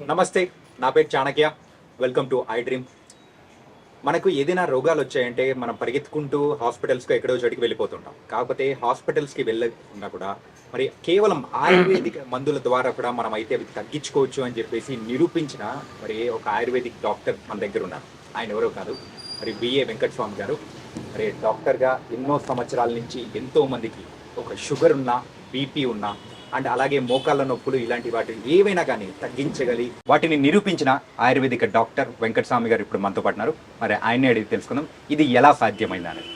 నమస్తే, నా పేరు Chanakya. Welcome to I dream. మనకు ఏదైనా రోగాలు వచ్చాయంటే మనం పరిగెత్తుకుంటూ హాస్పిటల్స్‌కో ఎక్కడో చోటికి వెళ్ళిపోతుంటాం. కాకపోతే హాస్పిటల్స్‌కి వెళ్ళకుండా కూడా మరి కేవలం ఆయుర్వేదిక్ మందుల ద్వారా కూడా మనమైతే అవి తగ్గించుకోవచ్చు అని చెప్పేసి నిరూపించిన మరి ఒక ఆయుర్వేదిక్ డాక్టర్ మన దగ్గర ఉన్నారు. ఆయన ఎవరో కాదు, మరి బిఏ వెంకటస్వామి గారు. మరి డాక్టర్‌గా ఎన్నో సంవత్సరాల నుంచి ఎంతో మందికి ఒక షుగర్ ఉన్నా, బీపీ ఉన్నా అండ్ అలాగే మోకాళ్ళ నొప్పులు ఇలాంటి వాటిని ఏవైనా కానీ తగ్గించగలి వాటిని నిరూపించిన ఆయుర్వేదిక డాక్టర్ వెంకటస్వామి గారు ఇప్పుడు మనతో పాటున్నారు. మరి ఆయన్ని అడిగి తెలుసుకుందాం ఇది ఎలా సాధ్యమైంది అనేది.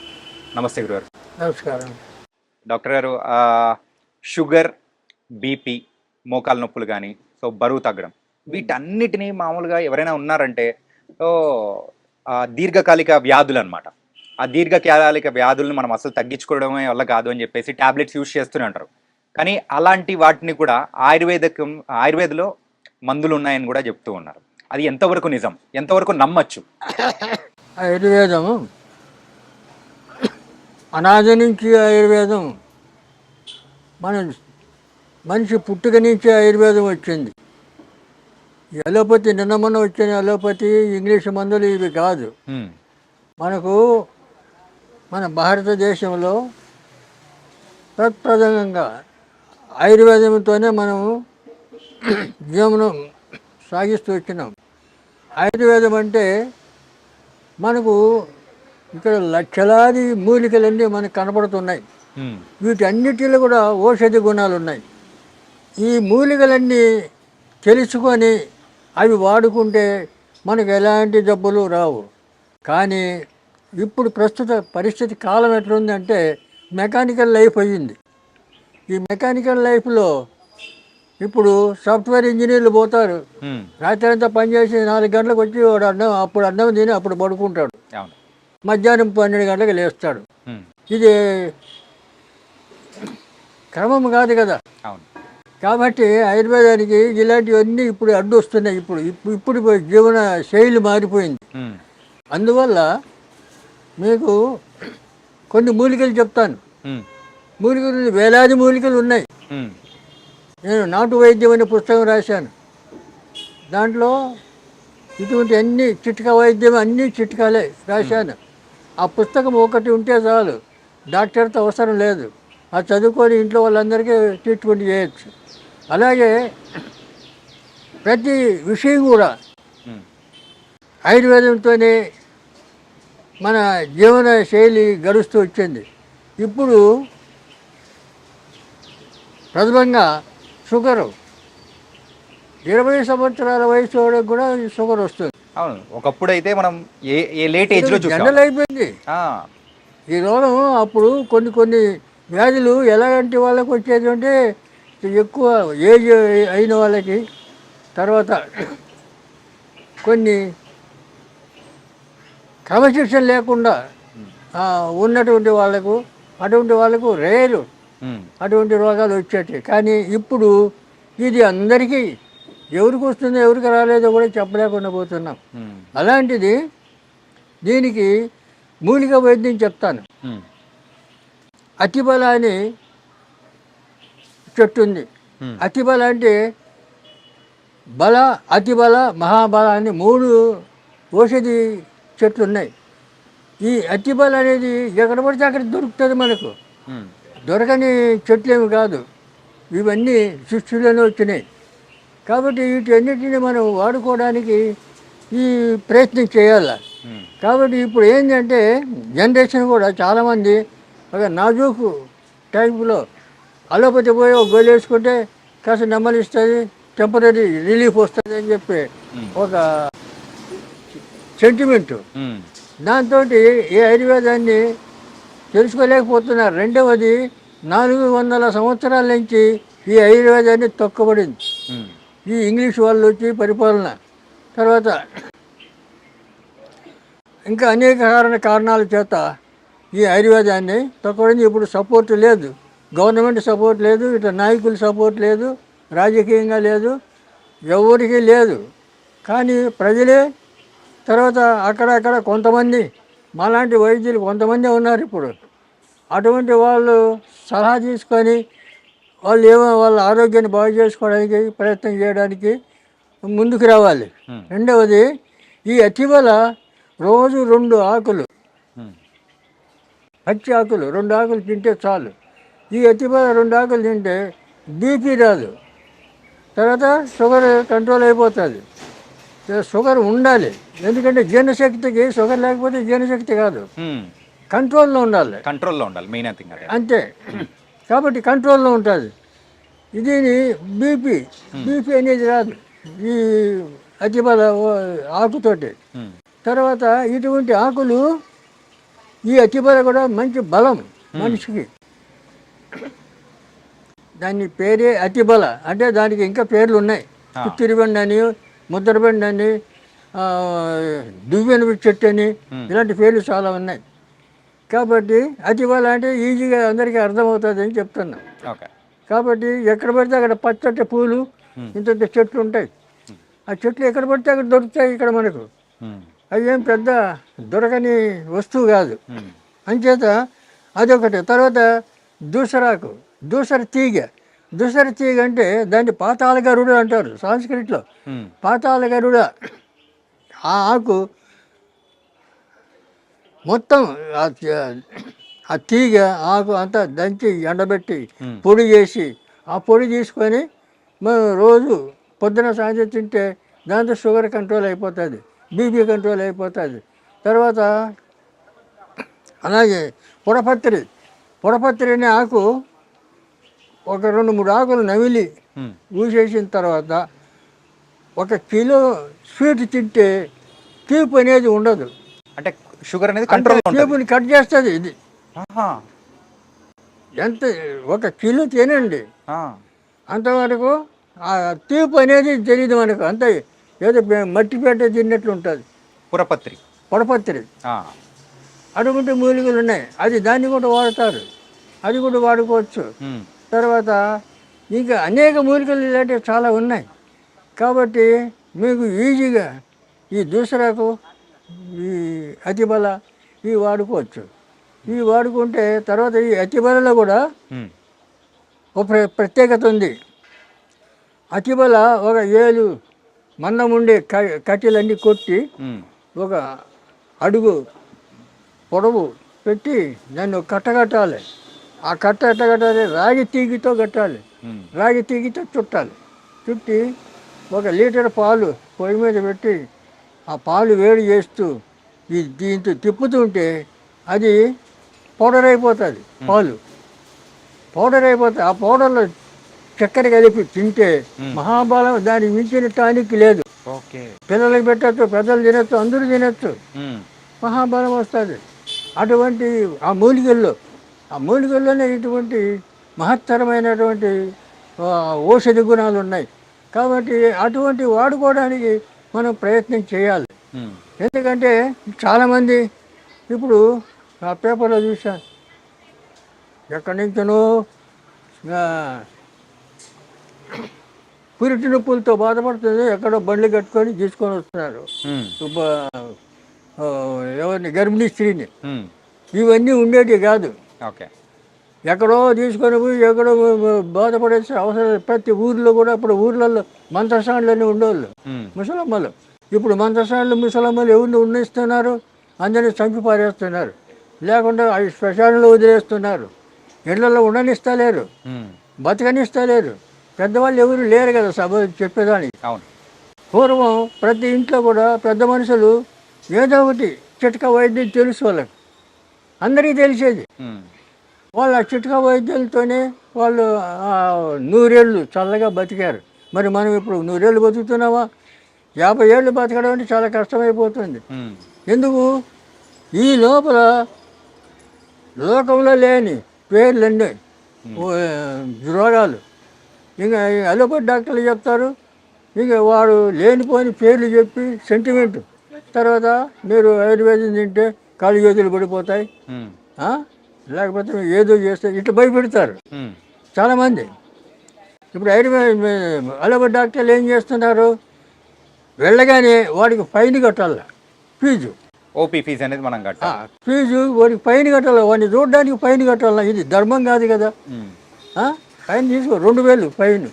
నమస్తే గురుగారు. నమస్కారం. డాక్టర్ గారు, షుగర్, బీపీ, మోకాళ్ళ నొప్పులు కానీ బరువు తగ్గడం వీటన్నిటినీ మామూలుగా ఎవరైనా ఉన్నారంటే సో దీర్ఘకాలిక వ్యాధులు అనమాట. ఆ దీర్ఘకాలిక వ్యాధులను మనం అసలు తగ్గించుకోవడమే వల్ల కాదు అని చెప్పేసి టాబ్లెట్స్ యూజ్ చేస్తూనే ఉంటారు. కానీ అలాంటి వాటిని కూడా ఆయుర్వేదలో మందులు ఉన్నాయని కూడా చెప్తూ ఉన్నారు. అది ఎంతవరకు నిజం, ఎంతవరకు నమ్మచ్చు? ఆయుర్వేదం అనాది నుంచి ఆయుర్వేదం మన మనిషి పుట్టుక నుంచి ఆయుర్వేదం వచ్చింది. అలోపతి నిన్న మొన్న వచ్చిన అలోపతి ఇంగ్లీష్ మందులు ఇవి కాదు. మనకు మన భారతదేశంలో తత్ప్రధానంగా ఆయుర్వేదంతోనే మనము జీవనం సాగిస్తూ వచ్చినాం. ఆయుర్వేదం అంటే మనకు ఇక్కడ లక్షలాది మూలికలన్నీ మనకు కనపడుతున్నాయి. వీటన్నిటిలో కూడా ఔషధి గుణాలు ఉన్నాయి. ఈ మూలికలన్నీ తెలుసుకొని అవి వాడుకుంటే మనకు ఎలాంటి జబ్బులు రావు. కానీ ఇప్పుడు ప్రస్తుత పరిస్థితి కాలం ఎట్లుందంటే మెకానికల్ లైఫ్ అయ్యింది. ఈ మెకానికల్ లైఫ్లో ఇప్పుడు సాఫ్ట్వేర్ ఇంజనీర్లు పోతారు, రాత్రి అంతా పనిచేసి 4 గంటలకు వచ్చి వాడు అప్పుడు అన్నం తిని అప్పుడు పడుకుంటాడు, మధ్యాహ్నం 12 గంటలకు లేస్తాడు. ఇది క్రమం కాదు కదా. కాబట్టి ఆయుర్వేదానికి ఇలాంటివన్నీ ఇప్పుడు అడ్డు వస్తున్నాయి. ఇప్పుడు జీవన శైలి మారిపోయింది. అందువల్ల మీకు కొన్ని మూలికలు చెప్తాను. మూలికలు వేలాది మూలికలు ఉన్నాయి. నేను నాటు వైద్యం అనే పుస్తకం రాశాను. దాంట్లో ఇటువంటి అన్ని చిట్కా వైద్యం అన్ని చిట్కాలే రాశాను. ఆ పుస్తకం ఒకటి ఉంటే చాలు, డాక్టర్తో అవసరం లేదు. అది చదువుకొని ఇంట్లో వాళ్ళందరికీ ట్రీట్మెంట్ చేయొచ్చు. అలాగే ప్రతి విషయం కూడా ఆయుర్వేదంతోనే మన జీవన శైలి గడుస్తూ వచ్చింది. ఇప్పుడు ప్రథమంగా షుగరు 20 సంవత్సరాల వయసు వాళ్ళకి కూడా షుగర్ వస్తుంది. అవును, ఒకప్పుడు అయితే మనం ఏ లేట్ ఏజ్లో జనరల్ అయిపోయింది ఈ రోగం. అప్పుడు కొన్ని వ్యాధులు ఎలాంటి వాళ్ళకి వచ్చేది అంటే ఎక్కువ ఏజ్ అయిన వాళ్ళకి, తర్వాత కొన్ని క్రమశిక్షణ లేకుండా ఉన్నటువంటి వాళ్ళకు, అటువంటి వాళ్ళకు రేరు అటువంటి రోగాలు వచ్చేటి. కానీ ఇప్పుడు ఇది అందరికీ ఎవరికి వస్తుందో ఎవరికి రాలేదో కూడా చెప్పలేకుండా పోతున్నాం. అలాంటిది దీనికి మూలిక వైద్యం చెప్తాను. అతిబల అని చెట్టు ఉంది. అతిబల అంటే బల, అతిబల, మహాబల అని 3 ఔషధి చెట్లు ఉన్నాయి. ఈ అతిబల అనేది ఎక్కడ పడితే అక్కడ దొరుకుతుంది. మనకు దొరకని చెట్లేమి కాదు, ఇవన్నీ సృష్టిలోనే వచ్చినాయి. కాబట్టి వీటన్నిటిని మనం వాడుకోవడానికి ఈ ప్రయత్నం చేయాలి. కాబట్టి ఇప్పుడు ఏంటంటే జనరేషన్ కూడా చాలామంది ఒక నాజూకు టైంలో అలోపతి పోయి ఒక గోళీ వేసుకుంటే కాస్త నెమ్మలిస్తుంది, టెంపరీ రిలీఫ్ వస్తుంది అని చెప్పి ఒక సెంటిమెంటు. దాంతో ఈ ఆయుర్వేదాన్ని తెలుసుకోలేకపోతున్నారు. రెండవది 400 సంవత్సరాల నుంచి ఈ ఆయుర్వేదాన్ని తొక్కబడింది. ఈ ఇంగ్లీష్ వాళ్ళు వచ్చి పరిపాలన తర్వాత ఇంకా అనేక కారణాల చేత ఈ ఆయుర్వేదాన్ని తొక్కబడింది. ఇప్పుడు సపోర్ట్ లేదు, గవర్నమెంట్ సపోర్ట్ లేదు, ఇట్లా నాయకుల సపోర్ట్ లేదు, రాజకీయంగా లేదు, ఎవరికి లేదు. కానీ ప్రజలే, తర్వాత అక్కడక్కడ కొంతమంది మాలాంటి వైద్యులు కొంతమంది ఉన్నారు ఇప్పుడు. అటువంటి వాళ్ళు సలహా తీసుకొని వాళ్ళు వాళ్ళ ఆరోగ్యాన్ని బాగు చేసుకోవడానికి ప్రయత్నం చేయడానికి ముందుకు రావాలి. రెండవది ఈ అతిబల రోజు 2 ఆకులు, పచ్చి ఆకులు 2 ఆకులు తింటే చాలు. ఈ అతిబల 2 ఆకులు తింటే బీపీ రాదు, తర్వాత షుగర్ కంట్రోల్ అయిపోతుంది. షుగర్ ఉండాలి, ఎందుకంటే జీర్ణశక్తికి షుగర్ లేకపోతే జీర్ణశక్తి కాదు, కంట్రోల్లో ఉండాలి. కంట్రోల్లో ఉండాలి మెయిన్ థింగ్ అదే. అంతే, కాబట్టి కంట్రోల్లో ఉంటుంది. దీని బీపీ అనేది రాదు ఈ అతిబల ఆకుతోటి. తర్వాత ఇటువంటి ఆకులు, ఈ అతిబల కూడా మంచి బలం మనిషికి. దాని పేరే అతిబల, అంటే దానికి ఇంకా పేర్లు ఉన్నాయి. తిరుబండి అని, ముద్రబండి అని, దువ్వెన చెట్టు అని, ఇలాంటి పేర్లు చాలా ఉన్నాయి. కాబట్టి అతిబల అంటే ఈజీగా అందరికీ అర్థమవుతుంది అని చెప్తున్నా. కాబట్టి ఎక్కడ పడితే అక్కడ పచ్చటి పూలు, ఇంత చెట్లు ఉంటాయి. ఆ చెట్లు ఎక్కడ పడితే అక్కడ దొరుకుతాయి ఇక్కడ మనకు. అవి ఏం పెద్ద దొరకని వస్తువు కాదు. అంచేత అదొకటి. తర్వాత దూసరాకు, దూసర తీగ. దూసర తీగ అంటే దాన్ని పాతాళ గరుడ అంటారు సంస్కృతిలో. పాతాళ గరుడ ఆ ఆకు మొత్తం ఆ తీగ ఆకు అంతా దంచి ఎండబెట్టి పొడి చేసి, ఆ పొడి తీసుకొని మనం రోజు పొద్దున సాయంత్రం తింటే దాంతో షుగర్ కంట్రోల్ అయిపోతుంది, బీపీ కంట్రోల్ అయిపోతుంది. తర్వాత అలాగే పొడపత్రి అనే ఆకు ఒక 2-3 ఆకులు నమిలి ఊసేసిన తర్వాత 1 కిలో స్వీట్ తింటే తీపి అనేది ఉండదు. అంటే షుగర్ అనేది కంట్రోల్, తీపిని కట్ చేస్తుంది ఇది. ఎంత 1 కిలో తినండి, అంతవరకు ఆ తీపి అనేది తెలియదు మనకు. అంతే, ఏదో మట్టిపేట తిన్నట్లు ఉంటుంది. పొడపత్రి అటువంటి మూలికలు ఉన్నాయి, అది దాన్ని కూడా వాడతారు, అది కూడా వాడుకోవచ్చు. తర్వాత ఇంకా అనేక మూలికలు ఇలాంటివి చాలా ఉన్నాయి. కాబట్టి మీకు ఈజీగా ఈ దూసరాకు, ఈ అతిబల ఇవి వాడుకోవచ్చు. ఇవి వాడుకుంటే తర్వాత ఈ అతిబలలో కూడా ఒక ప్రత్యేకత ఉంది. అతిబల ఒక 7 మందం ఉండే కట్టెలన్నీ కొట్టి 1 అడుగు పొడవు పెట్టి దాన్ని కట్టగట్టాలి. ఆ కట్ట ఎట్ట కట్టాలి? రాగి తీగితో కట్టాలి, రాగి తీగితో చుట్టాలి. చుట్టి 1 లీటర్ పాలు పొయ్యి మీద పెట్టి ఆ పాలు వేడి చేస్తూ దీంతో తిప్పుతుంటే అది పౌడర్ అయిపోతుంది. పాలు పౌడర్ అయిపోతుంది. ఆ పౌడర్లో చక్కెర కలిపి తింటే మహాబలం, దానికి మించిన టానిక్ లేదు. పిల్లలకి పెట్టచ్చు, పెద్దలు తినచ్చు, అందరూ తినచ్చు, మహాబలం వస్తుంది. అటువంటి ఆ మూలికల్లోనే ఇటువంటి మహత్తరమైనటువంటి ఔషధి గుణాలు ఉన్నాయి. కాబట్టి అటువంటి వాడుకోవడానికి మనం ప్రయత్నం చేయాలి. ఎందుకంటే చాలామంది ఇప్పుడు ఆ పేపర్లో చూశాను, ఎక్కడి నుంచో పురిటి నొప్పులతో బాధపడుతుంది, ఎక్కడో బండ్లు కట్టుకొని తీసుకొని వస్తున్నారు ఎవరిని, గర్భిణీ స్త్రీని. ఇవన్నీ ఉండేటివి కాదు. ఎక్కడో తీసుకొని పోయి ఎక్కడో బాధపడేసి అవసరం. ప్రతి ఊర్లో కూడా ఇప్పుడు ఊర్లలో మంత్రసానులన్నీ ఉండేవాళ్ళు ముసలమ్మలు. ఇప్పుడు మంత్రసానులు ముసలమ్మలు ఎవరిని ఉన్నిస్తున్నారు? అందరినీ చంపి పారేస్తున్నారు, లేకుండా అవి శ్మశానంలో వదిలేస్తున్నారు. ఇళ్లలో ఉండనిస్తలేరు, బతకనిస్తలేరు. పెద్దవాళ్ళు ఎవరు లేరు కదా సభ చెప్పేదానికి. పూర్వం ప్రతి ఇంట్లో కూడా పెద్ద మనుషులు ఏదో ఒకటి చిట్కా వైద్యం తెలుసు వాళ్ళకి, అందరికీ తెలిసేది. వాళ్ళు ఆ చిట్కా వైద్యులతోనే వాళ్ళు 100 ఏళ్ళు చల్లగా బతికారు. మరి మనం ఇప్పుడు 100 ఏళ్ళు బతుకుతున్నామా? 50 ఏళ్ళు బతకడం అంటే చాలా కష్టమైపోతుంది. ఎందుకు? ఈ లోపల లోకంలో లేని పేర్లన్నీ రోగాలు. ఇంకా అలోపతి డాక్టర్లు చెప్తారు, ఇంకా వాడు లేనిపోని పేర్లు చెప్పి సెంటిమెంట్. తర్వాత మీరు ఆయుర్వేదం తింటే కాళ్ళు చేతులు పడిపోతాయి, లేకపోతే ఏదో చేస్తే ఇట్లా భయపెడతారు చాలామంది. ఇప్పుడు అలోపతి డాక్టర్లు ఏం చేస్తున్నారు? వెళ్ళగానే వాడికి ఫైన్ కట్టాల, ఫీజు, ఓపీ ఫీజు అనేది మనం కట్టాలి. ఫీజు వాడికి ఫైన్ కట్టాలి, వాడిని చూడడానికి ఫైన్ కట్టాల. ఇది ధర్మం కాదు కదా. ఫైన్ తీసుకో, 2000 ఫైన్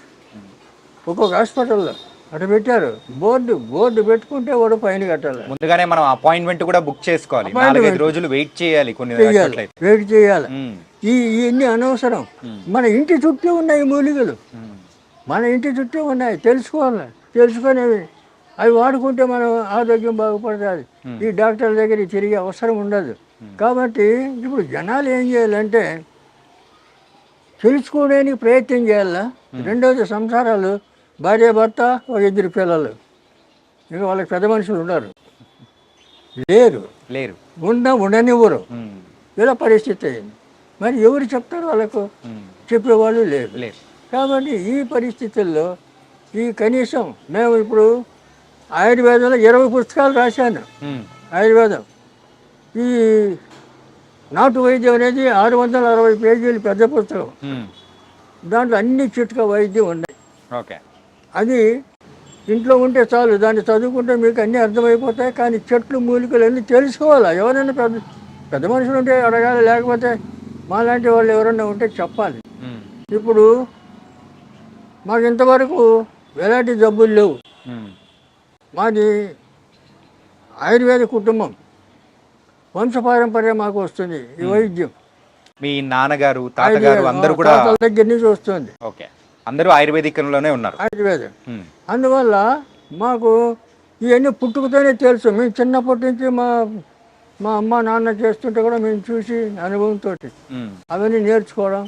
ఒక్కొక్క హాస్పిటల్లో. అటు పెట్టారు. బోర్డు పెట్టుకుంటే వాడు ఫైన్ కట్టాలి, ముందుగానే మనం అపాయింట్మెంట్ కూడా బుక్ చేసుకోవాలి. Appointment. 4-5 రోజులు వెయిట్ చేయాలి కొన్ని చెయ్యాలి, చోట్లయితే. వెయిట్ చేయాలి. ఉమ్, ఇవన్నీ అనవసరం. ఉమ్, మన ఇంటి చుట్టూ ఉన్నాయి మూలికలు, ఉమ్, మన ఇంటి చుట్టూ ఉన్నాయి, తెలుసుకోవాలి. తెలుసుకునేవి అవి వాడుకుంటే మనం ఆరోగ్యం బాగుపడుతుంది. ఈ డాక్టర్ల దగ్గర తిరిగే అవసరం ఉండదు. కాబట్టి ఇప్పుడు జనాలు ఏం చేయాలంటే తెలుసుకోవడానికి ప్రయత్నం చేయాలా. రెండవది సంసారాలు, భార్య భర్త, ఒక 2 పిల్లలు, ఇక వాళ్ళకి పెద్ద మనుషులు ఉన్నారు లేరు. ఉండనివ్వరు. ఉమ్, ఇలా పరిస్థితి అయింది. మరి ఎవరు చెప్తారు వాళ్ళకు? ఉమ్, చెప్పేవాళ్ళు లేరు. లేరు. కాబట్టి ఈ పరిస్థితుల్లో ఈ కనీసం మేము ఇప్పుడు ఆయుర్వేదంలో 20 పుస్తకాలు రాశాను. ఉమ్, ఆయుర్వేదం ఈ నాటు వైద్యం అనేది 660 పేజీలు పెద్ద పుస్తకం. ఉమ్, దాంట్లో అన్ని చిట్కా వైద్యం ఉన్నాయి. ఓకే. అది ఇంట్లో ఉంటే చాలు, దాన్ని చదువుకుంటే మీకు అన్నీ అర్థమైపోతాయి. కానీ చెట్లు మూలికలు అన్నీ తెలుసుకోవాలి. ఎవరైనా పెద్ద మనుషులు ఉంటే అడగాలి, లేకపోతే మాలాంటి వాళ్ళు ఎవరైనా ఉంటే చెప్పాలి. ఉమ్, ఇప్పుడు మాకు ఇంతవరకు ఎలాంటి జబ్బులు లేవు. ఉమ్, మాది ఆయుర్వేద కుటుంబం, వంశపారంపర్యం మాకు వస్తుంది ఈ వైద్యం. మీ నాన్నగారు, తాతగారు అందరూ కూడా తాతల దగ్గర నుంచి వస్తుంది ఓకే, అందరూ ఆయుర్వేదికంలోనే ఉన్నారు. ఆయుర్వేదం. ఉమ్, అందువల్ల మాకు ఇవన్నీ పుట్టుకతోనే తెలుసు. మేము చిన్నప్పటి నుంచి మా అమ్మ నాన్న చేస్తుంటే కూడా మేము చూసి అనుభవంతో ఉమ్, అవన్నీ నేర్చుకోవడం,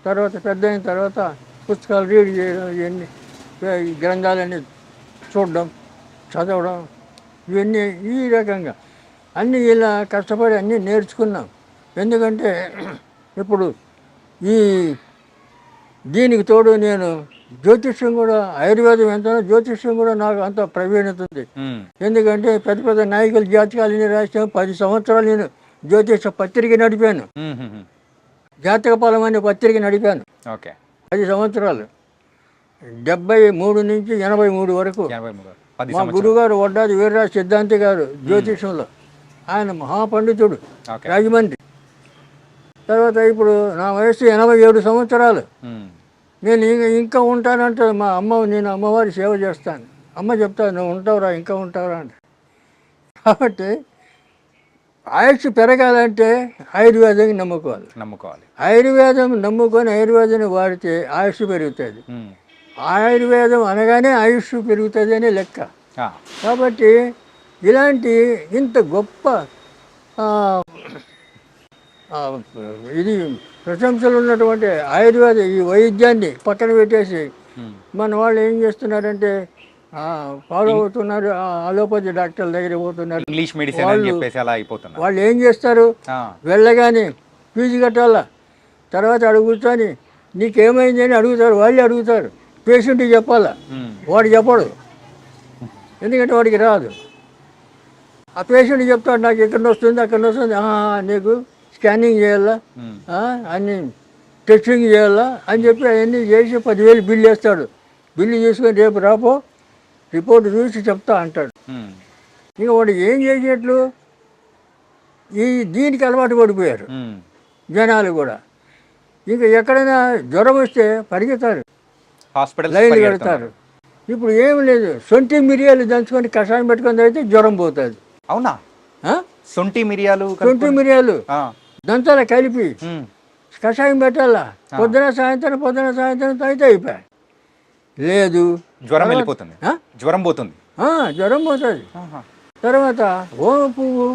తర్వాత పెద్ద అయిన తర్వాత పుస్తకాలు రీడ్ చేయడం, ఇవన్నీ ఈ గ్రంథాలన్నీ చూడడం, చదవడం, ఇవన్నీ ఈ రకంగా అన్నీ ఇలా కష్టపడి అన్నీ నేర్చుకున్నాం. ఎందుకంటే ఇప్పుడు ఈ దీనికి తోడు నేను జ్యోతిష్యం కూడా, ఆయుర్వేదం ఎంతనో జ్యోతిష్యం కూడా నాకు అంత ప్రవీణత ఉంది. ఉమ్, ఎందుకంటే పెద్ద పెద్ద నాయకుల జాతకాలన్నీ రాసాను. 10 సంవత్సరాలు నేను జ్యోతిష పత్రిక నడిపాను. ఉమ్, ఉమ్, జాతక ఫలం అనే పత్రిక నడిపాను ఓకే. 10 సంవత్సరాలు, 73 నుంచి 83 వరకు. 83, 10 మా సంవత్సరాలు. గురుగారు వడ్డాది వీర్రాజు సిద్ధాంతి గారు జ్యోతిషంలో, ఆయన మహాపండితుడు, ఓకే. రాజమండ్రి. తర్వాత ఇప్పుడు నా వయసు 87 సంవత్సరాలు. ఉమ్, నేను ఇంకా ఉంటానంటే మా అమ్మ, నేను అమ్మవారి సేవ చేస్తాను. అమ్మ చెప్తాను, నువ్వు ఉంటావురా, ఇంకా ఉంటావురా అంటే. కాబట్టి ఆయుష్ పెరగాలంటే ఆయుర్వేదాన్ని నమ్ముకోవాలి. ఆయుర్వేదం నమ్ముకొని ఆయుర్వేదాన్ని వాడితే ఆయుష్ పెరుగుతుంది. ఉమ్, ఆయుర్వేదం అనగానే ఆయుష్ పెరుగుతుంది అనే లెక్క. ఆ, కాబట్టి ఇలాంటి ఇంత గొప్ప ఇది ప్రశంసలు ఉన్నటువంటి ఆయుర్వేద ఈ వైద్యాన్ని పక్కన పెట్టేసి ఉమ్, మన వాళ్ళు ఏం చేస్తున్నారంటే ఫాలో అవుతున్నారు, అలోపతి డాక్టర్ల దగ్గర పోతున్నారు. ఇంగ్లీష్ మెడిసిన్ అని చెప్పేసి అలా అయిపోతున్నారు. వాళ్ళు ఏం చేస్తారు, ఆ, వెళ్ళగానే ఫీజు కట్టాలా, తర్వాత అడుగుతాని నీకేమైంది అని అడుగుతారు. వాళ్ళే అడుగుతారు, పేషెంట్కి చెప్పాలా, ఉమ్, వాడు చెప్పడు, ఎందుకంటే వాడికి రాదు. ఆ పేషెంట్ చెప్తాడు, నాకు ఎక్కడ వస్తుంది అక్కడ వస్తుంది, నీకు స్కానింగ్ చేయాలా, ఉమ్, అన్ని టెస్టింగ్ చేయాలా అని చెప్పి అవన్నీ చేసి 10,000 బిల్లు వేస్తాడు. బిల్లు తీసుకొని రేపు రాపో రిపోర్ట్ చూసి చెప్తా అంటాడు. ఉమ్, ఇక వాడు ఏం చేసేట్లు దీనికి అలవాటు పడిపోయారు ఉమ్, జనాలు కూడా. ఇంకా ఎక్కడైనా జ్వరం వస్తే పరిగెత్తారు, హాస్పిటల్ లైన్లు కడతారు. ఇప్పుడు ఏమి లేదు, సొంటి మిరియాలు దంచుకొని కషాయం పెట్టుకొని అయితే జ్వరం పోతుంది. అవునా? సొంటి మిరియాలు సొంటి మిరియాలు దంచాల కలిపి ఉమ్, కషాయం పెట్టాలా, పొద్దున సాయంత్రం తాగితే అయిపోయి. లేదు, జ్వరం వెళ్ళిపోతుంది, జ్వరం పోతుంది. జ్వరం పోతుంది. ఆహా. తర్వాత ఓమ పువ్వు,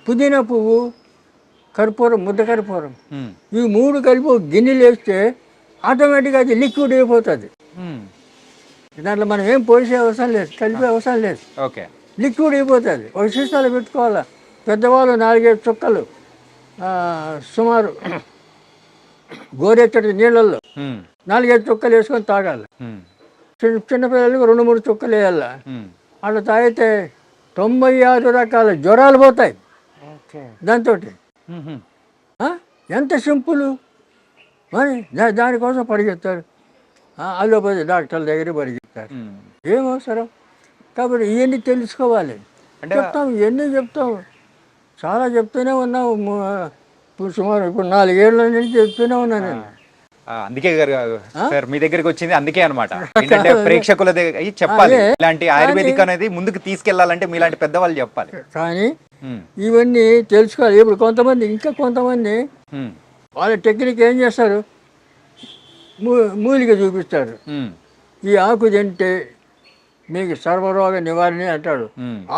పుదీనా పువ్వు, కర్పూరం, ముద్ద కర్పూరం, ఉమ్, ఈ 3 కలిపి ఒక గిన్నెలు వేస్తే ఆటోమేటిక్గా అది లిక్విడ్ అయిపోతుంది. ఉమ్, దాంట్లో మనం ఏం పోసే అవసరం లేదు, కలిపే అవసరం లేదు, ఓకే. లిక్విడ్ అయిపోతుంది. ఒక సీసాలో పెట్టుకోవాలా. పెద్దవాళ్ళు 4-5 చుక్కలు సుమారు గోరెచ్చటి నీళ్ళల్లో ఉమ్, 4-5 చుక్కలు వేసుకొని తాగాలి. ఉమ్, చిన్నపిల్లలకు 2-3 చుక్కలు వేయాలి. ఉమ్, అట్లా తాగితే 96 రకాల జ్వరాలు పోతాయి ఓకే. దాంతో. ఉమ్, ఎంత సింపుల్. మరి దానికోసం పరిగెత్తారు, అలోపతి డాక్టర్ల దగ్గర పరిగెత్తారు. ఉమ్. ఏం అవసరం? కాబట్టి ఇవన్నీ తెలుసుకోవాలి. చెప్తాం, ఇవన్నీ చెప్తాం, చాలా చెప్తూనే ఉన్నాం. సుమారు ఇప్పుడు 4 ఏళ్ళ నుంచి చెప్తూనే ఉన్నాను నేను. అందుకే గారు సార్ మీ దగ్గరికి వచ్చింది అందుకే అనమాట. ఏంటంటే ప్రేక్షకుల దగ్గర చెప్పాలి, ఇలాంటి ఆయుర్వేదిక్ అనేది ముందుకు తీసుకెళ్లాలంటే మీలాంటి పెద్దవాళ్ళు చెప్పాలి. కానీ ఇవన్నీ తెలుసుకోవాలి. ఇప్పుడు కొంతమంది ఇంకా కొంతమంది వాళ్ళ టెక్నిక్ ఏం చేస్తారు, మూలిక చూపిస్తారు. ఈ ఆకు తింటే మీకు సర్వరోగ నివారణ అంటాడు.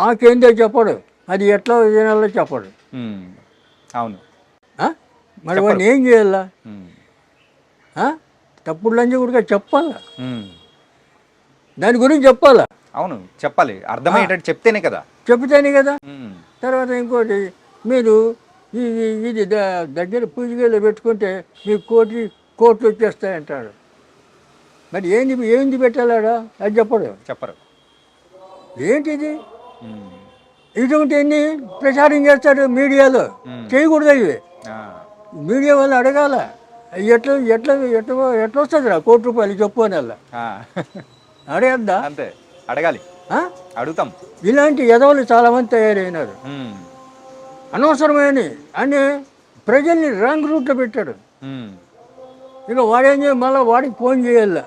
ఆకేందో చెప్పడు, అది ఎట్లా తినాలో చెప్పడు. అవును, మరి వాడిని ఏం చేయాలా? తప్పుడు లంచి కూడా చెప్పాలా, దాని గురించి చెప్పాలా. అవును, చెప్పాలి, అర్థమయ్యేటట్టు చెప్తేనే కదా. తర్వాత ఇంకోటి, మీరు ఇది దగ్గర పూజగలో పెట్టుకుంటే మీకు కోట్లు వచ్చేస్తాయంటాడు. మరి ఏంది పెట్టాలాడా, అది చెప్పరు. ఏంటిది? ఇటువంటివన్నీ ప్రచారం చేస్తాడు మీడియాలో. చేయకూడదు ఇవి. మీడియా వాళ్ళు అడగాల, ఎట్లా ఎట్లా ఎట్లా ఎట్లా వస్తుంది రా ₹1 చెప్పు అని అలా అడగద్దా? అంతే, అడగాలి, అడుగుతాం. ఇలాంటి ఎదవలు చాలామంది తయారైనారు, అనవసరమైన అని ప్రజల్ని రాంగ్ రూట్లో పెట్టాడు. ఇక వాడేం చేయాలి, మళ్ళీ వాడికి ఫోన్ చేయాల.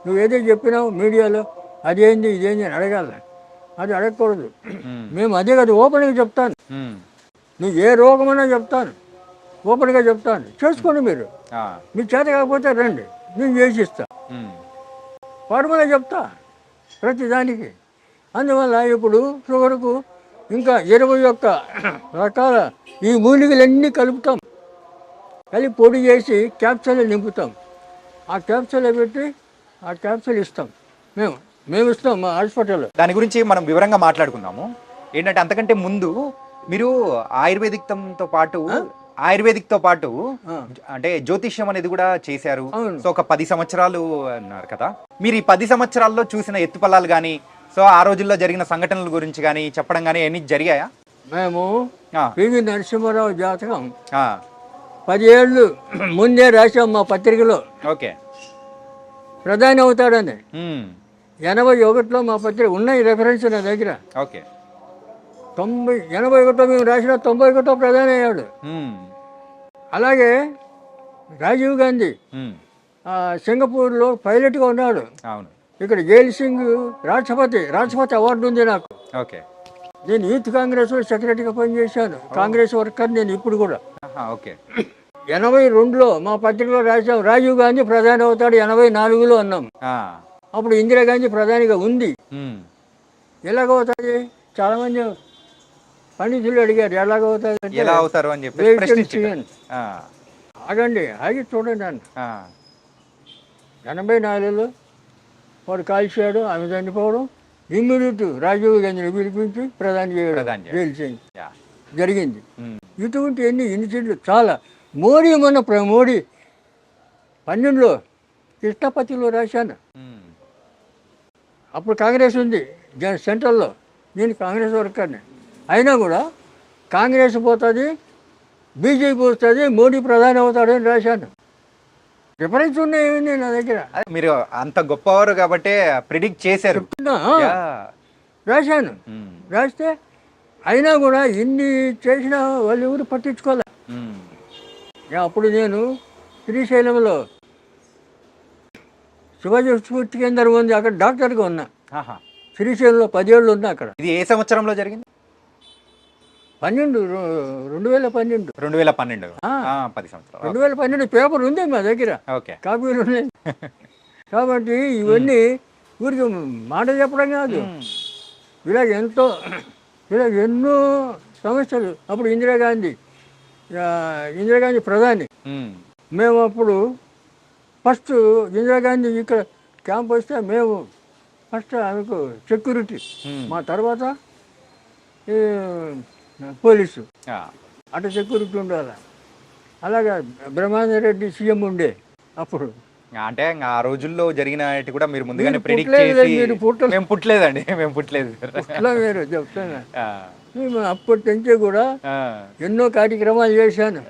నువ్వు ఏదో చెప్పినావు మీడియాలో, అదేంది ఇదేంది అని అడగాల. అది అడగకూడదు. మేము అదే కదా ఓపెన్గా చెప్తాను. నువ్వు ఏ రోగమైనా చెప్తాను, ఓపెన్గా చెప్తాను, చేసుకోండి. మీరు మీ చేత కాకపోతే రండి, నేను చేసిస్తా. ఫార్ములా చెప్తా ప్రతిదానికి. అందువల్ల ఇప్పుడు షుగర్కు ఇంకా 21 రకాల ఈ మూలికలన్నీ కలుపుతాం. కలిపి పొడి చేసి క్యాప్సూల్ నింపుతాం. ఆ క్యాప్సూల్ పెట్టి ఆ క్యాప్సూల్ ఇస్తాం. మేము ఇస్తాం మా హాస్పిటల్లో. దాని గురించి మనం వివరంగా మాట్లాడుకుందాము. ఏంటంటే అంతకంటే ముందు మీరు ఆయుర్వేదిక్తో పాటు అంటే జ్యోతిష్యం అనేది కూడా చేశారు. సో ఒక 10 సంవత్సరాలు అన్నారు కదా. మీరు ఈ 10 సంవత్సరాల్లో చూసిన ఎత్తుపల్లాలు కానీ, సో ఆ రోజుల్లో జరిగిన సంఘటనల గురించి కానీ చెప్పడం కానీ అన్ని జరిగాయా? మేము పివి నరసింహారావు జాతకం 10 ఏళ్ళు ముందే రాసాం మా పత్రికలో. ఓకే, ప్రధాని అవుతాడని. 81లో మా పత్రిక ఉన్నాయి రెఫరెన్స్ నా దగ్గర. ఓకే, 81 మేము రాసిన 91 ప్రధాని అయ్యాడు. అలాగే రాజీవ్ గాంధీ సింగపూర్లో పైలట్గా ఉన్నాడు. ఇక్కడ జైల్ సింగ్ రాష్ట్రపతి అవార్డు ఉంది నాకు. ఓకే, నేను యూత్ కాంగ్రెస్ సెక్రటరీగా పనిచేశాను. కాంగ్రెస్ వర్కర్ నేను ఇప్పుడు కూడా. ఓకే, 82లో మా పత్రికలో రాసాం రాజీవ్ గాంధీ ప్రధాని అవుతాడు. 84లో అన్నాం. అప్పుడు ఇందిరాగాంధీ ప్రధానిగా ఉంది. ఎలాగవుతుంది? చాలా మంది పండితులు అడిగారు ఎలా అవుతారు అని చెప్పి. ఆగండి, ఆగి చూడండి అన్న. 84లో వాడు కాల్చాడు, ఆమె చనిపోవడం, ఇమ్మీడియట్ రాజీవ్ గాంధీని పిలిపించి ప్రధాని చేయడం జరిగింది. ఇటువంటి ఇన్సిడెంట్లు చాలా. మోడీ 12లో కృష్ణపతిలో రాశాను. అప్పుడు కాంగ్రెస్ ఉంది సెంట్రల్లో, నేను కాంగ్రెస్ వర్కర్ని. అయినా కూడా కాంగ్రెస్ పోతుంది, బీజేపీ వస్తుంది, మోడీ ప్రధాని అవుతాడు అని రాశాను. రిఫరెన్స్ ఉన్నాయేమి నా దగ్గర. మీరు అంత గొప్పవారు కాబట్టి ప్రిడిక్ట్ చేశారు. రాశాను. రాస్తే అయినా కూడా ఇన్ని చేసినా వాళ్ళు ఎవరు పట్టించుకోలే. అప్పుడు నేను శ్రీశైలంలో శివాజీ స్ఫూర్తి కేంద్రం ఉంది, అక్కడ డాక్టర్గా ఉన్నా. శ్రీశైలంలో 10 ఏళ్ళు ఉన్నా అక్కడ. ఇది ఏ సంవత్సరంలో జరిగింది? 2012. 10 సంవత్సరాలు. 2012 పేపర్ ఉంది మా దగ్గర, కాపీలు ఉన్నాయి. కాబట్టి ఇవన్నీ ఊరికి మాట చెప్పడం కాదు. ఇలాగ ఎన్నో సమస్యలు. అప్పుడు ఇందిరాగాంధీ ప్రధాని. మేము అప్పుడు ఫస్ట్ ఇందిరాగాంధీ ఇక్కడ క్యాంప్ వస్తే మేము ఫస్ట్ ఆమెకు సెక్యూరిటీ, మా తర్వాత పోలీసు, అటు సెక్యూరిటీ ఉండాలి. అలాగా బ్రహ్మానందరెడ్డి సీఎం ఉండే అప్పుడు. అంటే ఆ రోజుల్లో జరిగిన కూడా మీరు ముందుగానే ప్రెడిక్ట్ చేసి. మేము పుట్టలేదండి, మేము పుట్టలేదు. మీరు చెప్తాను. మేము అప్పటి నుంచే కూడా ఎన్నో కార్యక్రమాలు చేశాను.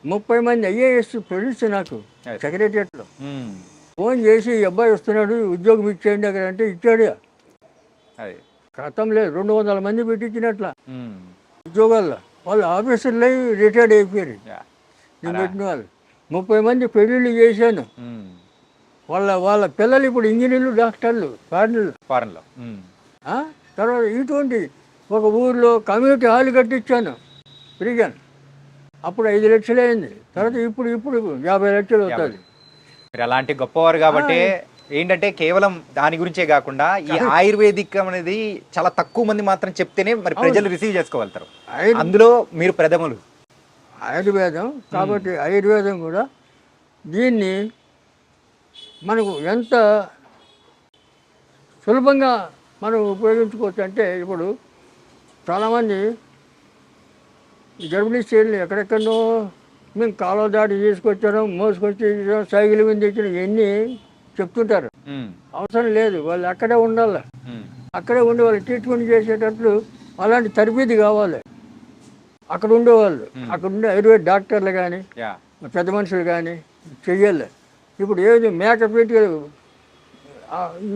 30 మంది IAS ఫ్రెండ్స్ నాకు సెక్రటరియట్లో ఫోన్ చేసి, అబ్బాయి వస్తున్నాడు ఉద్యోగం ఇచ్చేయండి అక్కడ అంటే ఇచ్చాడు. క్రితం లేదు, 200 మంది పెట్టించినట్ల ఉద్యోగాల్లో. వాళ్ళు ఆఫీసర్లు రిటైర్డ్ అయిపోయారు నేను పెట్టిన వాళ్ళు. 30 మంది పెళ్ళిళ్ళు చేశాను. ఉమ్. వాళ్ళ పిల్లలు ఇప్పుడు ఇంజనీర్లు, డాక్టర్లు, ఫారిన్లు. ఫారెన్లో. తర్వాత ఇటువంటి ఒక ఊర్లో కమ్యూనిటీ హాల్ కట్టించాను ఫ్రీగా. అప్పుడు 5 లక్షలు అయింది. తర్వాత ఇప్పుడు 50 లక్షలు అవుతుంది. మీరు అలాంటి గొప్పవారు కాబట్టి ఏంటంటే కేవలం దాని గురించే కాకుండా ఈ ఆయుర్వేదిక్ అనేది చాలా తక్కువ మంది మాత్రం చెప్తేనే మరి ప్రజలు రిసీవ్ చేసుకోగలుగుతారు. అందులో మీరు ప్రథములు. ఆయుర్వేదం కాబట్టి ఆయుర్వేదం కూడా దీన్ని మనకు ఎంత సులభంగా మనం ఉపయోగించుకోవచ్చు అంటే, ఇప్పుడు చాలామంది గర్భిణీ స్త్రీలు ఎక్కడెక్కడో మేము కాలువ దాటి తీసుకొచ్చాను, మోసుకొచ్చి సైకిల్ మీద తెచ్చిన ఇవన్నీ చెప్తుంటారు. అవసరం లేదు, వాళ్ళు అక్కడే ఉండాలి. అక్కడే ఉండి వాళ్ళు ట్రీట్మెంట్ చేసేటట్లు అలాంటి తరబీదు కావాలి. అక్కడ ఉండేవాళ్ళు, అక్కడ ఉండే ఆయుర్వేద డాక్టర్లు కానీ పెద్ద మనుషులు కానీ చెయ్యాలి. ఇప్పుడు ఏది మేకప్ పెట్టి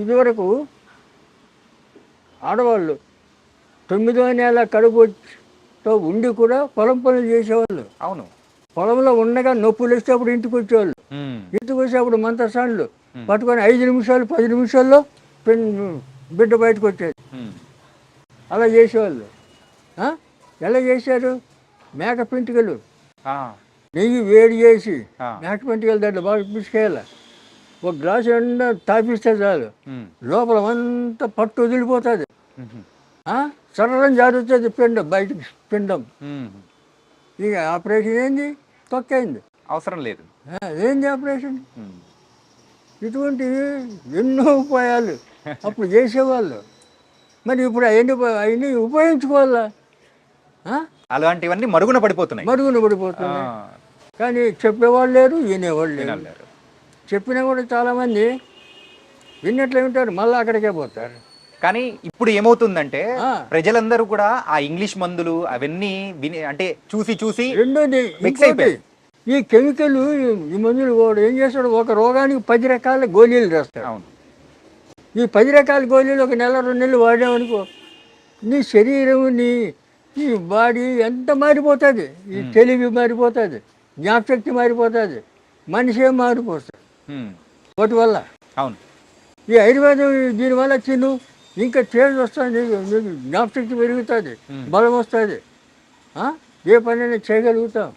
ఇదివరకు ఆడవాళ్ళు 9వ నెల కడుపుతో ఉండి కూడా పొలం పనులు చేసేవాళ్ళు. అవును, పొలంలో ఉండగా నొప్పులు వస్తే అప్పుడు ఇంటికి వచ్చేవాళ్ళు. ఇంటికి వచ్చి అప్పుడు మంత్రసాన్లు పట్టుకొని 5 నిమిషాలు 10 నిమిషాల్లో బిడ్డ బయటకు వచ్చేది. అలా చేసేవాళ్ళు. ఎలా చేశారు? మేక పెంటికలు నెయ్యి వేడి చేసి మేక పెంటికలు దాంట్లో బాగా పిసుకేయాలి. ఒక గ్లాసు ఎండ తాపిస్తే చాలు, లోపల అంతా పట్టు వదిలిపోతుంది. సర్రం జారుతుంది పిండం, బయటకు పిండం. ఇక ఆపరేషన్ ఏంది? తొక్కైంది, అవసరం లేదు. ఏంది ఆపరేషన్? ఇటువంటి ఎన్నో ఉపాయాలు అప్పుడు చేసేవాళ్ళు. మరి ఇప్పుడు అవన్నీ ఉపయోగించుకోవాలా? అలాంటివన్నీ మరుగున పడిపోతున్నాయి. కానీ చెప్పేవాళ్ళు లేరు, వినేవాళ్ళు లేరు. చెప్పినా కూడా చాలామంది విన్నట్లే ఉంటారు, మళ్ళీ అక్కడికే పోతారు. కానీ ఇప్పుడు ఏమవుతుందంటే ప్రజలందరూ కూడా ఆ ఇంగ్లీష్ మందులు అవన్నీ అంటే చూసి రెండోది ఈ కెమికల్, ఈ మందులు కూడా ఏం చేస్తాడు, ఒక రోగానికి 10 రకాల గోళీలు రాస్తాడు. అవును. ఈ 10 రకాల గోళీలు ఒక నెల 2 నెలలు వాడామనుకో, నీ శరీరం ఈ బాడీ ఎంత మారిపోతుంది. ఈ తెలివి మారిపోతుంది, జ్ఞాపశక్తి మారిపోతుంది, మనిషే మారిపోతుంది వాటి వల్ల. అవును. ఈ ఆయుర్వేదం దీనివల్ల తిను, ఇంకా చేంజ్ వస్తుంది, నీకు జ్ఞాపశక్తి పెరుగుతుంది, బలం వస్తుంది, ఏ పనైనా చేయగలుగుతాం.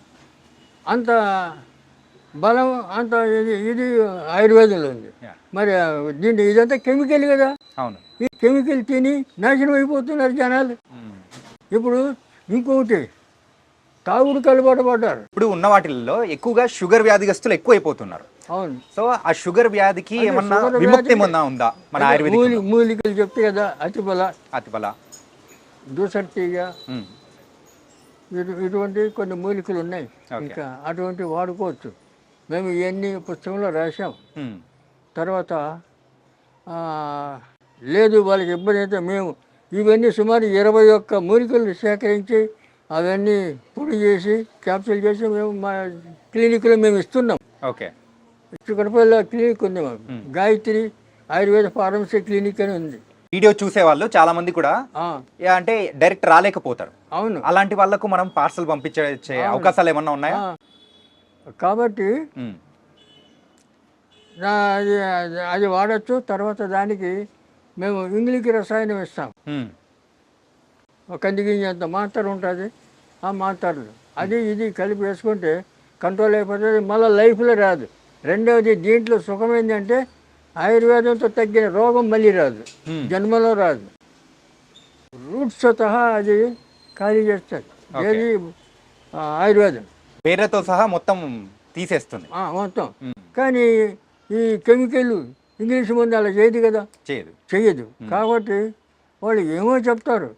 అంత బలం అంత ఇది ఆయుర్వేదంలో ఉంది. మరి దీంట్లో ఇదంతా కెమికల్ కదా. అవును. ఈ కెమికల్ తిని నాశనం అయిపోతున్నారు జనాలు. ఇప్పుడు ఇంకొకటి తాగుడు అలవాటు పడ్డారు. ఇప్పుడు ఉన్న వాటిల్లో ఎక్కువగా షుగర్ వ్యాధిగ్రస్తులు ఎక్కువ అయిపోతున్నారు. అవును. సో ఆ షుగర్ వ్యాధికి ఏమన్నా విముక్తి ఏమన్నా ఉందా మన ఆయుర్వేదిక్? మూలికలు చెప్తే కదా, అతిబల, దూసర్తిగా ఇటువంటి కొన్ని మూలికలు ఉన్నాయి. ఇంకా అటువంటి వాడుకోవచ్చు. మేము ఇవన్నీ పుస్తకంలో రాసాం. తర్వాత లేదు వాళ్ళకి ఇబ్బంది అయితే మేము ఇవన్నీ సుమారు 21 మూలికలు సేకరించి అవన్నీ పొడి చేసి క్యాప్సూల్ చేసి మేము మా క్లినిక్లో మేము ఇస్తున్నాం. ఓకే. చిక్కడపల్లి క్లినిక్ ఉంది మాకు, గాయత్రి ఆయుర్వేద ఫార్మసీ క్లినిక్ అని ఉంది. వీడియో చూసే వాళ్ళు చాలా మంది కూడా అంటే డైరెక్ట్ రాలేకపోతారు. అవును. అలాంటి వాళ్ళకు మనం పార్సల్ పంపించే అవకాశాలు ఏమన్నా ఉన్నాయా? కాబట్టి అది వాడచ్చు. తర్వాత దానికి మేము ఇంగ్లీష్ రసాయనం ఇస్తాం. కందిగింజ అంత మాత్ర ఉంటుంది. ఆ మాత్రలు అది ఇది కలిపి వేసుకుంటే కంట్రోల్ అయిపోతుంది, మళ్ళీ లైఫ్లో రాదు. రెండవది దీంట్లో సుఖం ఏంటంటే ఆయుర్వేదంతో తగ్గిన రోగం మళ్ళీ రాదు, జన్మలో రాదు. రూట్స్ సహా అది ఖాళీ చేస్తుంది. ఏది ఆయుర్వేదం పేరుతో సహా మొత్తం తీసేస్తుంది మొత్తం. కానీ ఈ కెమికల్ ఇంగ్లీష్ మందు అలా చేయదు కదా, చెయ్యదు. కాబట్టి వాళ్ళు ఏమో చెప్తారు,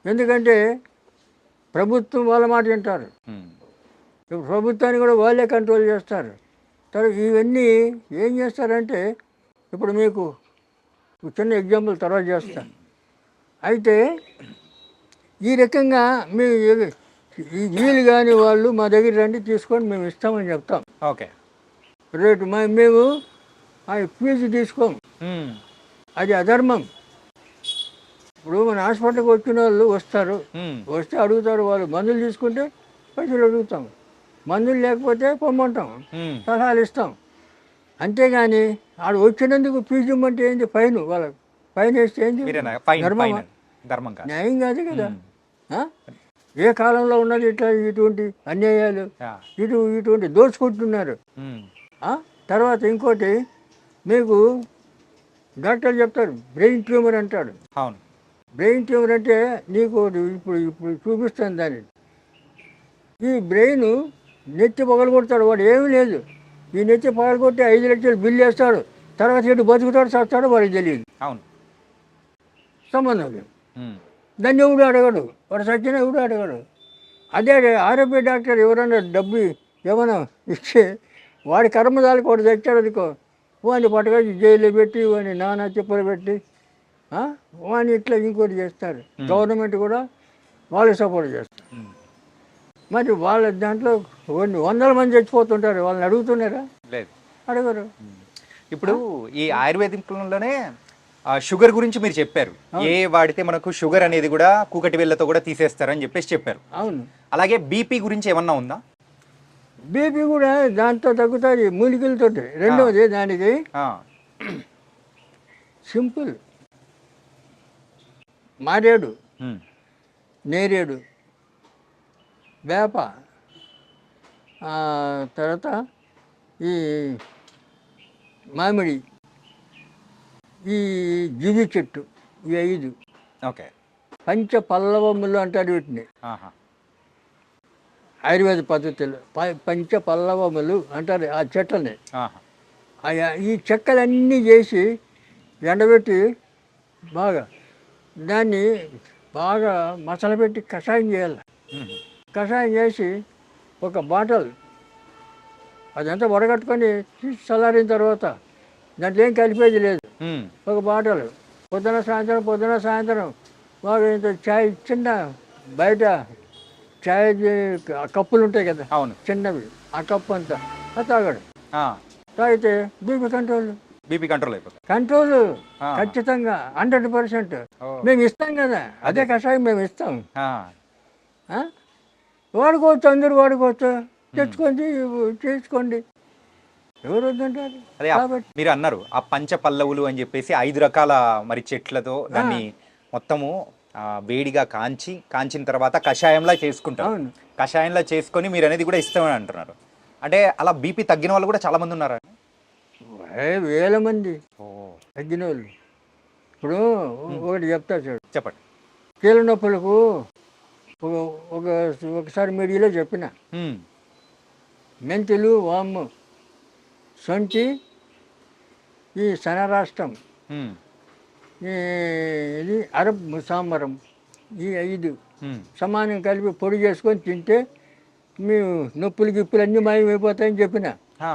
ఎందుకంటే ప్రభుత్వం వాళ్ళ మాట వింటారు. ఇప్పుడు ప్రభుత్వాన్ని కూడా వాళ్ళే కంట్రోల్ చేస్తారు. తర్వాత ఇవన్నీ ఏం చేస్తారంటే, ఇప్పుడు మీకు చిన్న ఎగ్జాంపుల్ తర్వాత చేస్తాను. అయితే ఈ రకంగా మీ వీలు కాని వాళ్ళు మా దగ్గర రండి, తీసుకొని మేము ఇస్తామని చెప్తాం. ఓకే. రేటు మేము ఫీజు తీసుకోము, అది అధర్మం. ఇప్పుడు మన హాస్పిటల్కి వచ్చిన వాళ్ళు వస్తారు, వస్తే అడుగుతారు, వాళ్ళు మందులు తీసుకుంటే పైసలు అడుగుతాం. మందులు లేకపోతే పొమ్మంటాం, ఉమ్. సలహాలు ఇస్తాం. అంతేగాని ఆడు వచ్చినందుకు ఫీజు ఇమ్మంటే ఏంది? ఫైన్, వాళ్ళకి ఫైన్ వేస్తే ఏంది? మీరేనా ఫైన్ ధర్మమా? ఫైన్ ధర్మం కాదు. న్యాయం కాదు కదా. ఉమ్. ఆ? ఏ కాలంలో ఉన్నది ఇట్లా ఇటువంటి అన్యాయాలు, యా. ఇటువంటి దోచుకుంటున్నారు. ఉమ్. ఆ? తర్వాత ఇంకోటి మీకు డాక్టర్ చెప్తారు బ్రెయిన్ ట్యూమర్ అంటాడు. అవును. బ్రెయిన్ ట్యూమర్ అంటే నీకు ఇప్పుడు ఇప్పుడు చూపిస్తాను దాన్ని. ఈ బ్రెయిన్ నెత్తి పగలగొడతాడు, వాడు ఏమీ లేదు. ఈ నెత్తి పగలగొట్టి 5 లక్షలు బిల్లు వేస్తాడు, తర్వాత ఇటు బతుకుతాడు చస్తాడు వాడికి తెలియదు, అవును. సంబంధం లేదు. ఉమ్. దాన్ని ఎవడు అడగడు, వాడు సచ్చినా ఎవడు అడగడు. అదే ఆరోగ్య డాక్టర్ ఎవరైనా డబ్బు ఏమైనా ఇస్తే వాడి కర్మదాలకు వాడు తెచ్చాడు అనుకో, వాడిని పట్టుకొని జైలు పెట్టి వాడిని నానా చెప్పులు పెట్టి వాడిని ఇట్లా ఇంకోటి చేస్తారు. గవర్నమెంట్ కూడా వాళ్ళు సపోర్ట్ చేస్తారు. ఉమ్. మరి వాళ్ళ దాంట్లో కొన్ని వందల మంది చచ్చిపోతుంటారు, వాళ్ళని అడుగుతున్నారా? లేదు. అడగరు. ఇప్పుడు ఈ ఆయుర్వేదిక్లోనే షుగర్ గురించి మీరు చెప్పారు, ఏ వాడితే మనకు షుగర్ అనేది కూడా కూకటి వేళ్ళతో కూడా తీసేస్తారని చెప్పేసి చెప్పారు. అవును. అలాగే బీపీ గురించి ఏమన్నా ఉందా? బీపీ కూడా దాంతో తగ్గుతుంది మూలికలతో. రెండవది దానికి ఆ. సింపుల్, మారేడు, ఉమ్. నేరేడు, వేప, తర్వాత ఈ మామిడి, ఈ జిగి చెట్టు, ఈ 5 ఓకే. పంచ పల్లవములు అంటారు వీటిని ఆహా. ఆయుర్వేద పద్ధతిలో. పంచ పల్లవములు అంటారు ఆ చెట్లని. ఆహా. ఈ చెక్కలన్నీ చేసి ఎండబెట్టి బాగా దాన్ని బాగా మసలబెట్టి కషాయం చేయాలి. ఉమ్. కషాయం చేసి ఒక బాటల్ అదంతా వడగట్టుకొని తీసి చల్లారిన తర్వాత దాంట్లో ఏం కలిపేది లేదు. ఉమ్. ఒక బాటల్ పొద్దున సాయంత్రం బాగా ఇంత చాయ్, చిన్న బయట చాయ్ కప్పులు ఉంటాయి కదా అవును. చిన్నవి, ఆ కప్పు అంతా అది తాగడు. ఆ. తాగితే బీపీ కంట్రోల్ కంట్రోల్ అయిపోతుంది. కంట్రోల్ ఆ. ఖచ్చితంగా 100%. ఓ. మేము ఇస్తాం కదా, అదే కషాయం మేము ఇస్తాం. ఆ. వాడుకోవచ్చు, అందరూ వాడుకోవచ్చు, తెచ్చుకొని చేసుకోండి, ఎవరు వద్దంటారు. అదే కాబట్టి మీరు అన్నారు ఆ పంచ పల్లవులు అని చెప్పేసి 5 రకాల మరి చెట్లతో దాన్ని మొత్తము వేడిగా కాంచిన తర్వాత కషాయంలా చేసుకుంటారు. అవును. కషాయంలా చేసుకొని మీరు అనేది కూడా ఇస్తామని అంటున్నారు. అంటే అలా బీపీ తగ్గిన వాళ్ళు కూడా చాలా మంది ఉన్నారు. వేల మంది ఓ. తగ్గిన వాళ్ళు. ఇప్పుడు ఒకటి చెప్తా చూడు, చెప్పండి. కీళ్ళ నొప్పులకు ఒకసారి మీడియాలో చెప్పిన ఉమ్. మెంతులు, వాము, సొంటి, ఈ శనరాష్ట్రం, ఉమ్. ఇది అరబ్ ముసామరం, ఈ 5 ఉమ్. సమానం కలిపి పొడి చేసుకొని తింటే మీ నొప్పులు గిప్పులు అన్నీ మాయమైపోతాయని చెప్పిన. ఆ.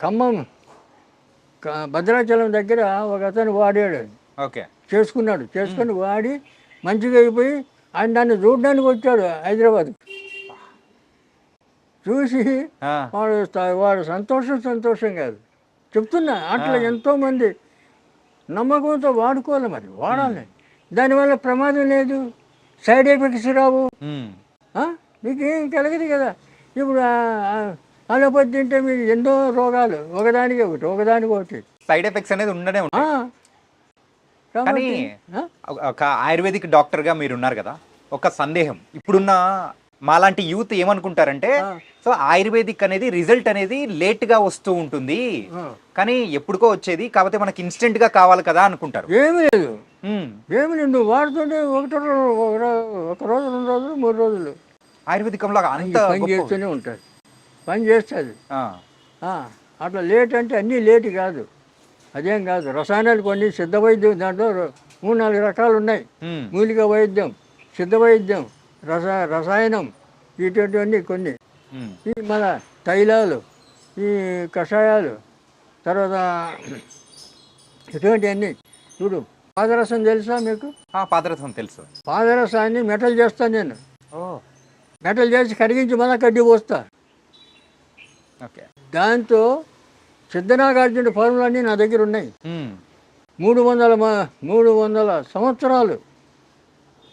ఖమ్మం భద్రాచలం దగ్గర ఒక అతను వాడాడు, ఓకే. చేసుకుని వాడి మంచిగా అయిపోయి ఆయన దాన్ని చూడడానికి వచ్చాడు హైదరాబాద్. చూసి ఆ. వాడు సంతోషం కాదు చెప్తున్నా. అట్లా ఎంతోమంది నమ్మకంతో వాడుకోవాలి, మరి వాడాలి. దానివల్ల ప్రమాదం లేదు, సైడ్ ఎఫెక్ట్స్ రావు, ఉమ్. మీకేం కలగదు కదా. ఇప్పుడు అలోపతి తింటే మీకు ఎన్నో రోగాలు, ఒకదానికి ఒకటి సైడ్ ఎఫెక్ట్స్ అనేది ఉండనే ఉంటాయి. కానీ కాబట్టి ఒక ఆయుర్వేదిక్ డాక్టర్గా మీరు ఉన్నారు కదా, ఒక సందేహం. ఇప్పుడున్న మాలాంటి యూత్ ఏమనుకుంటారంటే, సో ఆయుర్వేదిక్ అనేది రిజల్ట్ అనేది లేట్గా వస్తూ ఉంటుంది, కానీ ఎప్పుడుకో వచ్చేది, కాకపోతే మనకి ఇన్స్టెంట్గా కావాలి కదా అనుకుంటారు. ఏమీ లేదు, నువ్వు వాడుతుంటే ఒక రోజు 2 రోజులు 3 రోజులు ఆయుర్వేదికంలో అంత పని చేస్తూనే ఉంటుంది, పని చేస్తుంది. అట్లా లేట్ అంటే అన్నీ లేట్ కాదు, అదేం కాదు. రసాయనాలు కొన్ని సిద్ధ వైద్యం, దాంట్లో 3-4 రకాలు ఉన్నాయి. మూలిక వైద్యం, సిద్ధ వైద్యం, రసాయనం, ఇటువంటివన్నీ కొన్ని. ఈ మన తైలాలు, ఈ కషాయాలు, తర్వాత ఇటువంటివన్నీ. చూడు, పాదరసం తెలుసా మీకు? పాదరసం తెలుసు. పాదరసాన్ని మెటల్ చేస్తాను నేను. మెటల్ చేసి కరిగించి మళ్ళీ కడ్డీ పోస్తా. ఓకే. దాంతో సిద్ధనాగార్జున ఫార్ములన్నీ నా దగ్గర ఉన్నాయి. 300 సంవత్సరాలు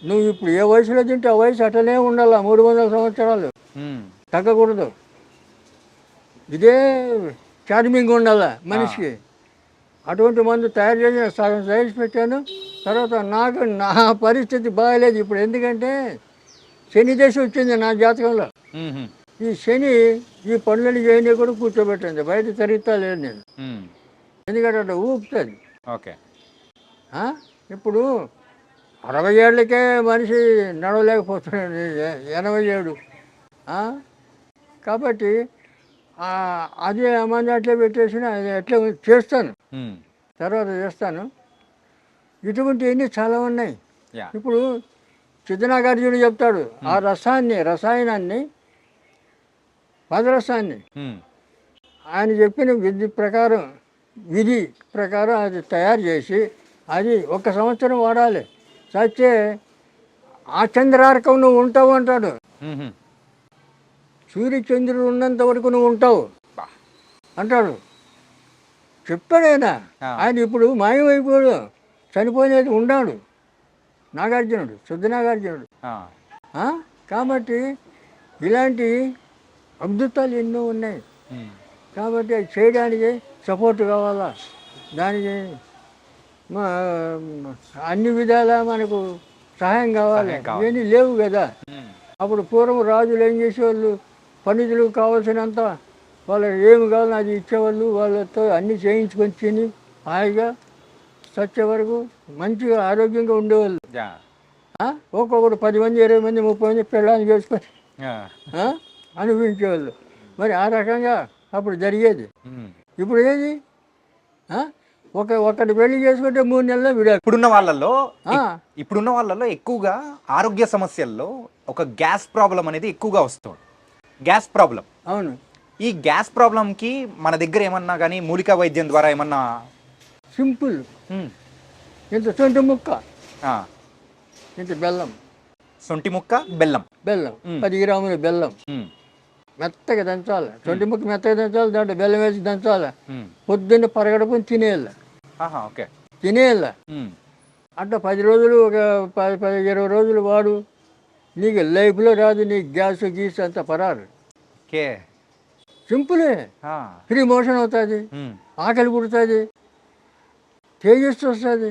నువ్వు ఇప్పుడు ఏ వయసులో తింటే ఆ వయసు అట్లనే ఉండాలా 300 సంవత్సరాలు ఉమ్, తగ్గకూడదు. ఇదే చార్మింగ్ ఉండాలా మనిషికి. అటువంటి మందు తయారు చేసి సగం సైజ్ పెట్టాను. తర్వాత నాకు నా పరిస్థితి బాగాలేదు ఇప్పుడు. ఎందుకంటే శని దశ వచ్చింది నా జాతకంలో. ఉమ్, ఈ శని ఈ పనులని చేయని కూడా కూర్చోబెట్టింది, బయట తిరుగుతా లేదు నేను. ఉమ్, ఎందుకంటే అట్లా ఊపుతుంది. ఓకే. ఇప్పుడు 60 ఏళ్ళకే మనిషి నడవలేకపోతున్నాడు, 87. కాబట్టి అదే మంది అట్లే పెట్టేసిన అది అట్లే చేస్తాను, ఉమ్, తర్వాత చేస్తాను. ఇటువంటివన్నీ చాలా ఉన్నాయి. యా, ఇప్పుడు సిద్ధనాగార్జునుడు చెప్తాడు ఆ రసాయనాన్ని పదరసాన్ని ఉమ్, ఆయన చెప్పిన విధి ప్రకారం అది తయారు చేసి అది 1 సంవత్సరం వాడాలి. చచ్చే ఆ చంద్రార్కం నువ్వు ఉంటావు అంటాడు. ఉమ్, సూర్యచంద్రుడు ఉన్నంత వరకు నువ్వు ఉంటావు బా, అంటాడు. చెప్పాడు ఆయన. ఆయన ఇప్పుడు మాయమైపోయాడు, చనిపోయినది ఉన్నాడు నాగార్జునుడు, శుద్ధనాగార్జునుడు. కాబట్టి ఇలాంటి అద్భుతాలు ఎన్నో ఉన్నాయి. ఉమ్, కాబట్టి అది చేయడానికి సపోర్ట్ కావాలా, దానికి అన్ని విధాలా మనకు సహాయం కావాలి. ఇవన్నీ లేవు కదా. ఉమ్, అప్పుడు పూర్వం రాజులు ఏం చేసేవాళ్ళు, పండితులు కావాల్సినంత వాళ్ళకి ఏమి కావాలో అది ఇచ్చేవాళ్ళు. వాళ్ళతో అన్నీ చేయించుకొని తిని హాయిగా చచ్చే వరకు మంచిగా ఆరోగ్యంగా ఉండేవాళ్ళు. యా, ఒక్కొక్కడు 10 మంది 20 మంది 30 మంది పెళ్ళాన్ని చేసుకొని యా, అనిపించేవాళ్ళు. మరి ఆ రకంగా అప్పుడు జరిగేది. ఉమ్. ఇప్పుడు ఏది ఒకటి పెళ్లి చేసుకుంటే 3 నెలల్లో విడాకు. ఇప్పుడున్న వాళ్ళలో ఎక్కువగా ఆరోగ్య సమస్యల్లో ఒక గ్యాస్ ప్రాబ్లం అనేది ఎక్కువగా వస్తుంది. Gas problem. అవును. ఈ గ్యాస్ ప్రాబ్లంకి మన దగ్గర ఏమన్నా కానీ మూలికా వైద్యం ద్వారా ఏమన్నా? సింపుల్. ఇంత సొంటి ముక్క, ఆ, ఇంత బెల్లం. సొంటి ముక్క బెల్లం 10 గ్రాముల బెల్లం మెత్తగా దంచాలి. సొంటి ముక్క మెత్తగా దంచాలి, దాంట్లో బెల్లం వేసి దంచాలి. పొద్దున్న పరగడుపుని తినేయాలి. ఓకే, తినేయాలి. అట్లా 10 రోజులు, ఒక 20 రోజులు వాడు. నీకు లైఫ్లో రాదు, నీకు గ్యాస్ గీస్ అంత పరారు. సింపులే. ఫ్రీ మోషన్ అవుతుంది, ఆకలి పుడుతుంది, తేజస్సు వస్తుంది.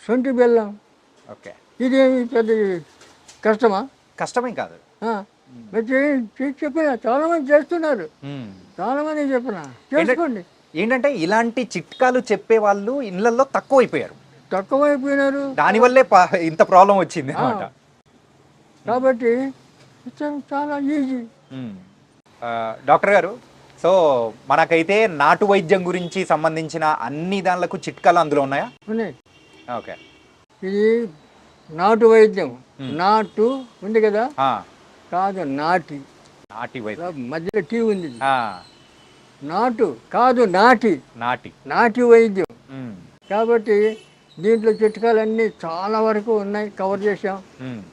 సొంటి బెల్లం. ఓకే. ఇదేమి పెద్ద కష్టమా? కష్టమేం కాదు. చెప్పిన చాలా మంది చేస్తున్నారు, చాలా మంది చెప్పిన చేసుకోండి. ఏంటంటే ఇలాంటి చిట్కాలు చెప్పే వాళ్ళు ఇళ్లలో తక్కువైపోయారు. దానివల్లే ఇంత ప్రాబ్లం వచ్చింది అన్నమాట. కాబట్టి చాలా ఈజీ. డాక్టర్ గారు, సో మనకైతే నాటు వైద్యం గురించి సంబంధించిన అన్ని దానిలకు చిట్కాలు అందులో ఉన్నాయా? ఉన్నాయి. ఓకే. ఇది నాటు వైద్యం. నాటు ఉంది కదా, కాదు నాటి వైద్యం. మధ్యలో టీ ఉంది. నాటు కాదు నాటి వైద్యం. కాబట్టి దీంట్లో చిట్కాలన్నీ చాలా వరకు ఉన్నాయి, కవర్ చేసాం.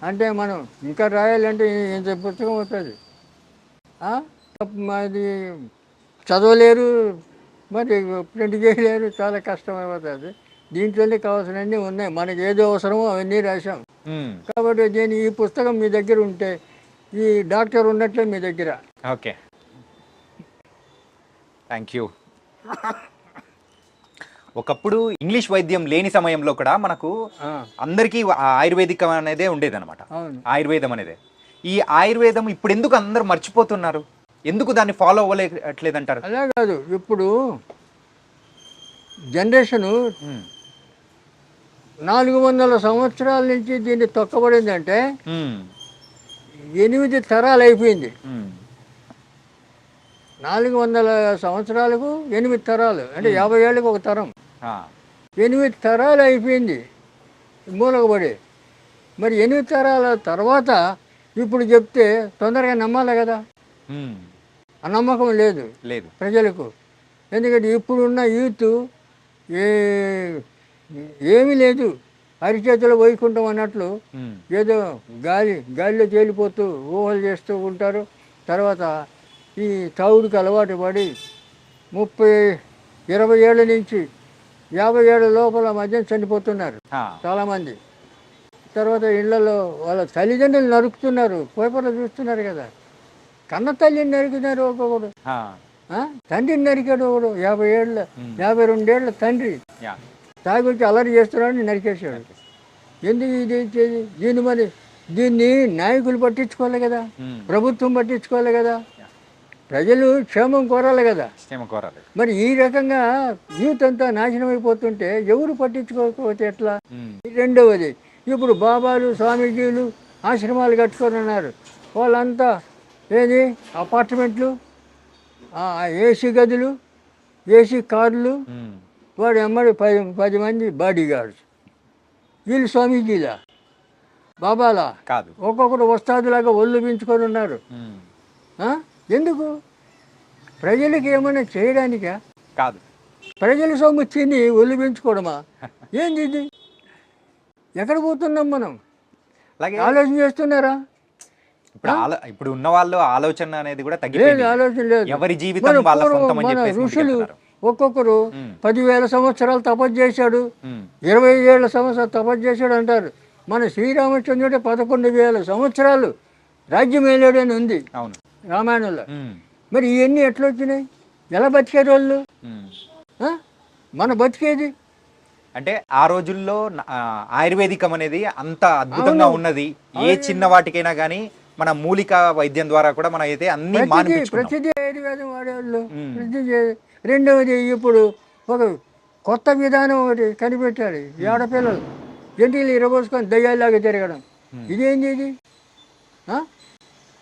అంటే మనం ఇంకా రాయాలంటే ఇంత పుస్తకం అవుతుంది. అది చదవలేరు, మరి ప్రింట్ చేయలేరు, చాలా కష్టం అయిపోతుంది. దీంట్లోనే కావాల్సినవన్నీ ఉన్నాయి, మనకి ఏదో అవసరమో అవన్నీ రాసాం. కాబట్టి ఈ పుస్తకం మీ దగ్గర ఉంటే ఈ డాక్టర్ ఉన్నట్లే మీ దగ్గర. Okay, thank you. ఒకప్పుడు ఇంగ్లీష్ వైద్యం లేని సమయంలో కూడా మనకు అందరికీ ఆయుర్వేదికం అనేదే ఉండేదన్నమాట. ఆయుర్వేదం అనేదే. ఈ ఆయుర్వేదం ఇప్పుడు ఎందుకు అందరు మర్చిపోతున్నారు? ఎందుకు దాన్ని ఫాలో అవ్వలేట్లేదంటారు? అలా కాదు, ఇప్పుడు జనరేషను 400 సంవత్సరాల నుంచి దీన్ని తొక్కబడిందంటే 8 తరాలు అయిపోయింది. 400 సంవత్సరాలకు 8 తరాలు అంటే 50 ఏళ్ళకి ఒక తరం. 8 తరాలు అయిపోయింది మూలకబడి. మరి 8 తరాల తర్వాత ఇప్పుడు చెప్తే తొందరగా నమ్మాలి కదా. ఆ నమ్మకం లేదు ప్రజలకు. ఎందుకంటే ఇప్పుడున్న యూత్ ఏమీ లేదు, అరిచేతిలో వైకుంఠం అన్నట్లు ఏదో గాలిలో తేలిపోతూ ఊహలు చేస్తూ ఉంటారు. తర్వాత ఈ తాగుడికి అలవాటు పడి 30-20 ఏళ్ళ నుంచి 50 ఏళ్ళ లోపల మధ్య చనిపోతున్నారు చాలామంది. తర్వాత ఇళ్లలో వాళ్ళ తల్లిదండ్రులు నరుకుతున్నారు, పేపర్లో చూస్తున్నారు కదా. కన్న తల్లిని నరికినారు ఒక్కొక్కడు, ఆ, తండ్రిని నరికాడు ఒకడు, 50 ఏళ్ళ 52 ఏళ్ళ తండ్రి యా. తాగి వచ్చి అల్లరి చేస్తున్నాడని నరికేశాడు. ఎందుకు ఇది ఇచ్చేది? దీన్ని నాయకులు పట్టించుకోవాలి కదా, ప్రభుత్వం పట్టించుకోవాలి కదా, ప్రజలు క్షేమం కోరాలి కదా. క్షేమ కోరాలి. మరి ఈ రకంగా యూత్ అంతా నాశనం అయిపోతుంటే ఎవరు పట్టించుకోకపోతే ఎట్లా? రెండవది, ఇప్పుడు బాబాలు స్వామీజీలు ఆశ్రమాలు కట్టుకొని ఉన్నారు. వాళ్ళంతా ఏది అపార్ట్మెంట్లు, ఏసీ గదులు, ఏసీ కార్లు, వాడు ఎమ్మడి 10 మంది బాడీ గార్డ్స్. వీళ్ళు స్వామీజీలా బాబాలా కాదు, ఒక్కొక్కరు వస్తాదులాగా ఒళ్ళు పెంచుకొని ఉన్నారు. ఎందుకు? ప్రజలకి ఏమైనా చేయడానికా? కాదు, ప్రజల సొమ్ము తిని ఒళ్ళు పెంచుకోవడమా? ఏంది ఇది? ఎక్కడ పోతున్నాం మనం? అలాగే ఆలోచన చేస్తున్నారా? ఇప్పుడు ఉన్న వాళ్ళు ఆలోచన అనేది కూడా లేదు, తగ్గిపోయింది. ఆలోచన లేదు. ఎవరి జీవితం వాళ్ళ సొంతం అని మన చెప్పేసి ఋషులు ముందుకెళ్తున్నారు. ఒక్కొక్కరు 10,000 సంవత్సరాలు తపస్సు చేశాడు, 20 ఏళ్ళ సంవత్సరాలు తపస్సు చేశాడు అంటారు. మన శ్రీరామచంద్రుడే 11,000 సంవత్సరాలు రాజ్యం ఏలాడని ఉంది అవును రామాయణంలో. మరి ఇవన్నీ ఎట్లా వచ్చినాయి? ఎలా బతికారు వాళ్ళు? మన బతికేది అంటే ఆ రోజుల్లో ఆయుర్వేదికం అనేది అంత అద్భుతంగా ఉన్నది. ఏ చిన్న వాటికైనా కానీ మన మూలిక వైద్యం ద్వారా కూడా మనం అయితే అన్ని ప్రతిదీ ఆయుర్వేదం వాడేవాళ్ళు. రెండవది, ఇప్పుడు ఒక కొత్త విధానం ఒకటి కనిపెట్టాడు. ఈ ఆడపిల్లలు జంటిలు ఇరబోసుకొని దయ్యాల్లాగా తిరగడం. ఇదేంటి ఇది?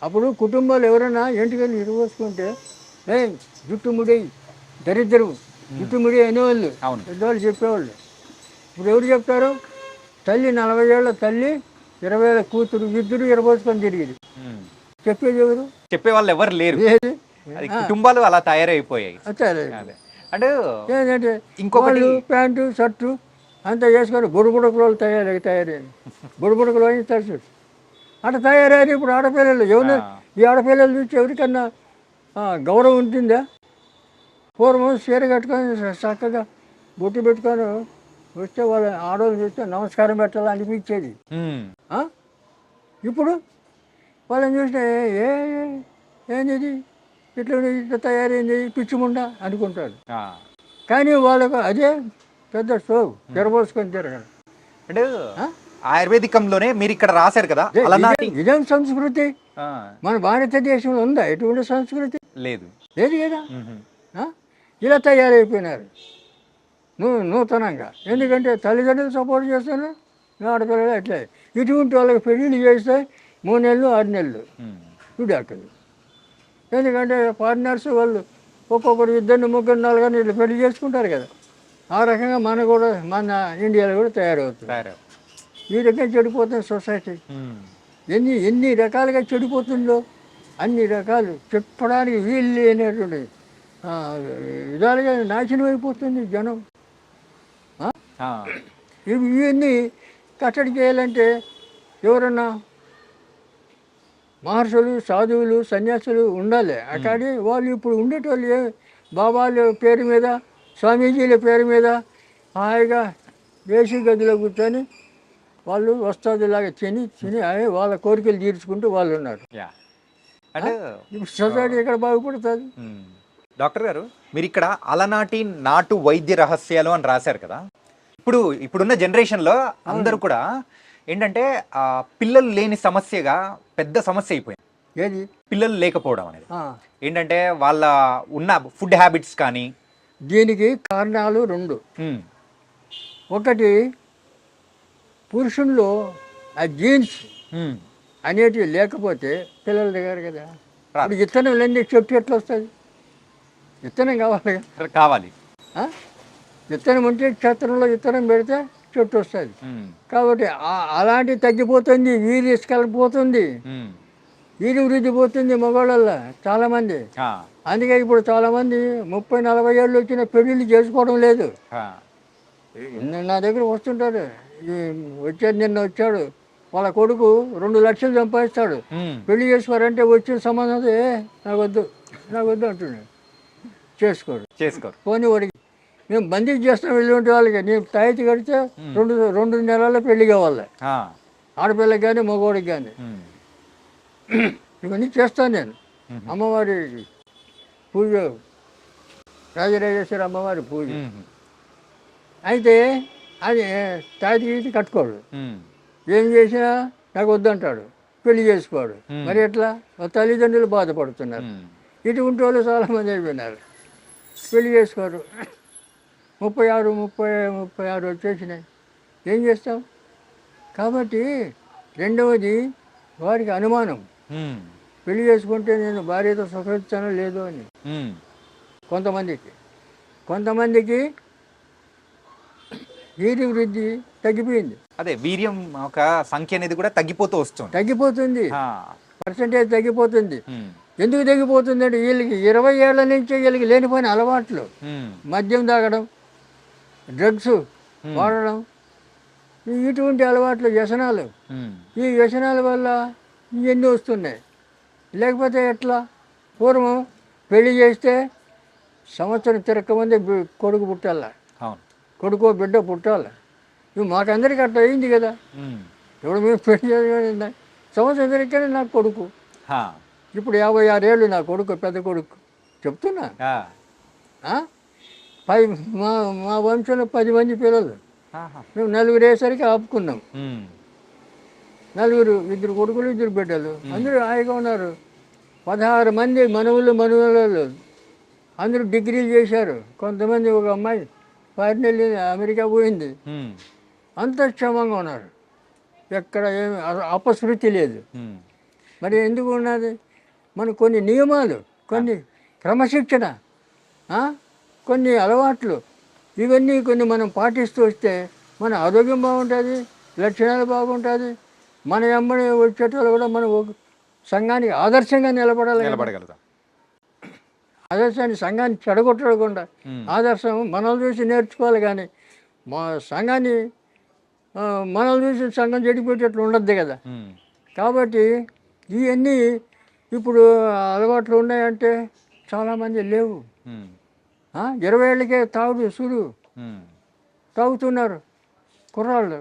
అప్పుడు కుటుంబాలు ఎవరైనా ఎంటికలు ఇరబోసుకుంటే జుట్టు ముడి దరిద్రం, జుట్టు ముడి అనేవాళ్ళు, పెద్దవాళ్ళు చెప్పేవాళ్ళు. ఇప్పుడు ఎవరు చెప్తారు? తల్లి 40 ఏళ్ళ తల్లి, 20 ఏళ్ళ కూతురు, ఇద్దరు ఇరబోసుకొని తిరిగింది. చెప్పేది ఎవరు? చెప్పేవాళ్ళు ఎవరు లేరు. కుటుంబాలు అలా తయారైపోయాయి. అంటే ఏంటంటే ఇంకొకటి ప్యాంటు షర్టు అంతా వేసుకొని బుడబుడకులు తయారయ్యారు. బుడబుడకులు అని తెలుసు అట్లా తయారయ్యారు. ఇప్పుడు ఆడపిల్లలు ఎవరు? ఈ ఆడపిల్లలు చూసి ఎవరికన్నా గౌరవం ఉంటుందా? పూర్వం చీర కట్టుకొని చక్కగా బొట్టు పెట్టుకొని వస్తే వాళ్ళ ఆడవాళ్ళు చూస్తే నమస్కారం పెట్టాలని అనిపించేది. ఇప్పుడు వాళ్ళని చూస్తే ఏంది ఇట్లా తయారైంది పిచ్చిముండా అనుకుంటాడు. కానీ వాళ్ళకు అదే పెద్ద షో, తెరబోసుకొని తిరగడం. అంటే ఆయుర్వేదికంలోనే మీరు ఇక్కడ రాశారు కదా, ఇదేం సంస్కృతి? మన భారతదేశంలో ఉందా ఎటువంటి సంస్కృతి? లేదు లేదు కదా. ఇలా తయారైపోయినారు నూతనంగా. ఎందుకంటే తల్లిదండ్రులు సపోర్ట్ చేస్తున్నారు, ఆడపిల్లలు అట్లే. ఇటువంటి వాళ్ళకి పెళ్ళిళ్ళు చేస్తే 3 నెలలు 6 నెలలు విడాకులు. ఎందుకంటే పార్ట్నర్స్ వాళ్ళు ఒక్కొక్కరు 2, 3, 4 ఇట్లా పెళ్లి చేసుకుంటారు కదా. ఆ రకంగా మన ఇండియాలో కూడా తయారవుతుంది. ఈ రకంగా చెడిపోతుంది సొసైటీ. ఎన్ని రకాలుగా చెడిపోతుందో అన్ని రకాలు చెప్పడానికి వీలు లేనటువంటి విధాలుగా నాశనం అయిపోతుంది జనం. ఇవన్నీ కట్టడి చేయాలంటే ఎవరన్నా మహర్షులు, సాధువులు, సన్యాసులు ఉండాలి. అక్కడి వాళ్ళు ఇప్పుడు ఉండేటోళ్ళు బాబాల పేరు మీద, స్వామీజీల పేరు మీద హాయిగా ఏసీ గదిలో కూర్చొని వాళ్ళు వస్తాదులాగా తిని వాళ్ళ కోరికలు తీర్చుకుంటూ వాళ్ళు ఉన్నారు. ఇప్పుడు సొసైటీ ఎక్కడ బాగుపడుతుంది? డాక్టర్ గారు, మీరు ఇక్కడ అలనాటి నాటు వైద్య రహస్యాలు అని రాశారు కదా. ఇప్పుడున్న జనరేషన్లో అందరూ కూడా ఏంటంటే పిల్లలు లేని సమస్యగా పెద్ద సమస్య అయిపోయింది. ఏది? పిల్లలు లేకపోవడం అనేది. ఏంటంటే వాళ్ళ ఉన్న ఫుడ్ హ్యాబిట్స్ కానీ. దీనికి కారణాలు 2. ఒకటి, పురుషుల్లో ఆ జీన్స్ అనేటివి లేకపోతే పిల్లలు దిగారు కదా. ఇప్పుడు విత్తనం లేని చెట్టు ఎట్లా వస్తుంది? విత్తనం కావాలి. విత్తనం ఉంటే క్షేత్రంలో విత్తనం పెడితే చెట్టు వస్తుంది. కాబట్టి అలాంటివి తగ్గిపోతుంది, వీరి ఇసుకెళ్ళిపోతుంది, వీరి వృద్ధి పోతుంది మగవాళ్ళల్లో చాలామంది. అందుకే ఇప్పుడు చాలామంది 30-40 ఏళ్ళు వచ్చిన పెళ్ళిళ్ళు చేసుకోవడం లేదు. నా దగ్గర వస్తుంటారు, నిన్న వచ్చాడు వాళ్ళ కొడుకు 2 లక్షలు సంపాదిస్తాడు, పెళ్లి చేసుకోరంటే వచ్చిన సంబంధం నాకు వద్దు అంటున్నాడు. చేసుకోరు. పోనీ వాడికి మేము బందీ చేస్తాం వెళ్ళి ఉంటే వాళ్ళకి, నేను తాయితీ కడితే 2 నెలల్లో పెళ్లి కావాలి. ఆడపిల్లకి కానీ మగవాడికి కానీ ఇవన్నీ చేస్తాను నేను. అమ్మవారి పూజ, రాజరాజేశ్వరి అమ్మవారి పూజ. అయితే అది తాటి కట్టుకోడు, ఏం చేసినా నాకు వద్దంటాడు, పెళ్లి చేసుకోడు. మరి ఎట్లా? తల్లిదండ్రులు బాధపడుతున్నారు. ఇటువంటి వాళ్ళు చాలామంది అయిపోయినారు, పెళ్లి చేసుకోరు. 36 వచ్చేసినాయి, ఏం చేస్తాం? కాబట్టి రెండవది వారికి అనుమానం, పెళ్లి చేసుకుంటే నేను భార్యతో సుఖిస్తానో లేదో అని. కొంతమందికి వీర్య వృద్ధి తగ్గిపోయింది. అదే వీర్యం ఒక సంఖ్య అనేది కూడా తగ్గిపోతుంది, పర్సంటేజ్ తగ్గిపోతుంది. ఎందుకు తగ్గిపోతుంది అంటే వీళ్ళకి 20 ఏళ్ల నుంచే వీళ్ళకి లేనిపోయిన అలవాట్లు, మద్యం తాగడం, డ్రగ్స్ వాడడం, ఇటువంటి అలవాట్లు, వ్యసనాలు. ఈ వ్యసనాల వల్ల ఇవన్నీ వస్తున్నాయి. లేకపోతే ఎట్లా? పూర్వం పెళ్లి చేస్తే సంవత్సరం తిరక్కమంది కొడుకు పుట్టాల, కొడుకో బిడ్డ పుట్టాల. ఇవి మాకందరికీ అట్లా అయింది కదా. ఇప్పుడు మేము పెళ్లి చేయాలి, సంవత్సరం తిరగనే నాకు కొడుకు. ఇప్పుడు 56 ఏళ్ళు నా కొడుకు, పెద్ద కొడుకు. చెప్తున్నా, మా వంశంలో 10 మంది పిల్లలు, మేము 4 వేసరికి ఆపుకున్నాం. 4, 2 కొడుకులు 2 బిడ్డలు, అందరూ హాయిగా ఉన్నారు. 16 మంది మనవళ్ళు అందరూ డిగ్రీలు చేశారు. కొంతమంది, ఒక అమ్మాయి ఫారిన్ వెళ్ళి అమెరికా పోయింది. అంత క్షేమంగా ఉన్నారు, ఎక్కడ ఏమి అపశృతి లేదు. మరి ఎందుకు ఉన్నది? మన కొన్ని నియమాలు, కొన్ని క్రమశిక్షణ, కొన్ని అలవాట్లు, ఇవన్నీ కొన్ని మనం పాటిస్తూ వస్తే మన ఆరోగ్యం బాగుంటుంది, లక్షణాలు బాగుంటుంది. మన ఎమ్మడి వచ్చేటోళ్ళు కూడా మనం సంఘానికి ఆదర్శంగా నిలబడగలుగుతాం. ఆదర్శాన్ని, సంఘాన్ని చెడగొట్టకుండా ఆదర్శం మనల్ని చూసి నేర్చుకోవాలి. కానీ మా సంఘాన్ని మనల్ని చూసి సంఘం చెడిపోయేటట్లు ఉండద్దు కదా. కాబట్టి ఇవన్నీ ఇప్పుడు అలవాట్లు ఉన్నాయంటే చాలామంది లేవు. 20 ఏళ్ళకే సుడు తాగుతున్నారు కుర్రాళ్ళు.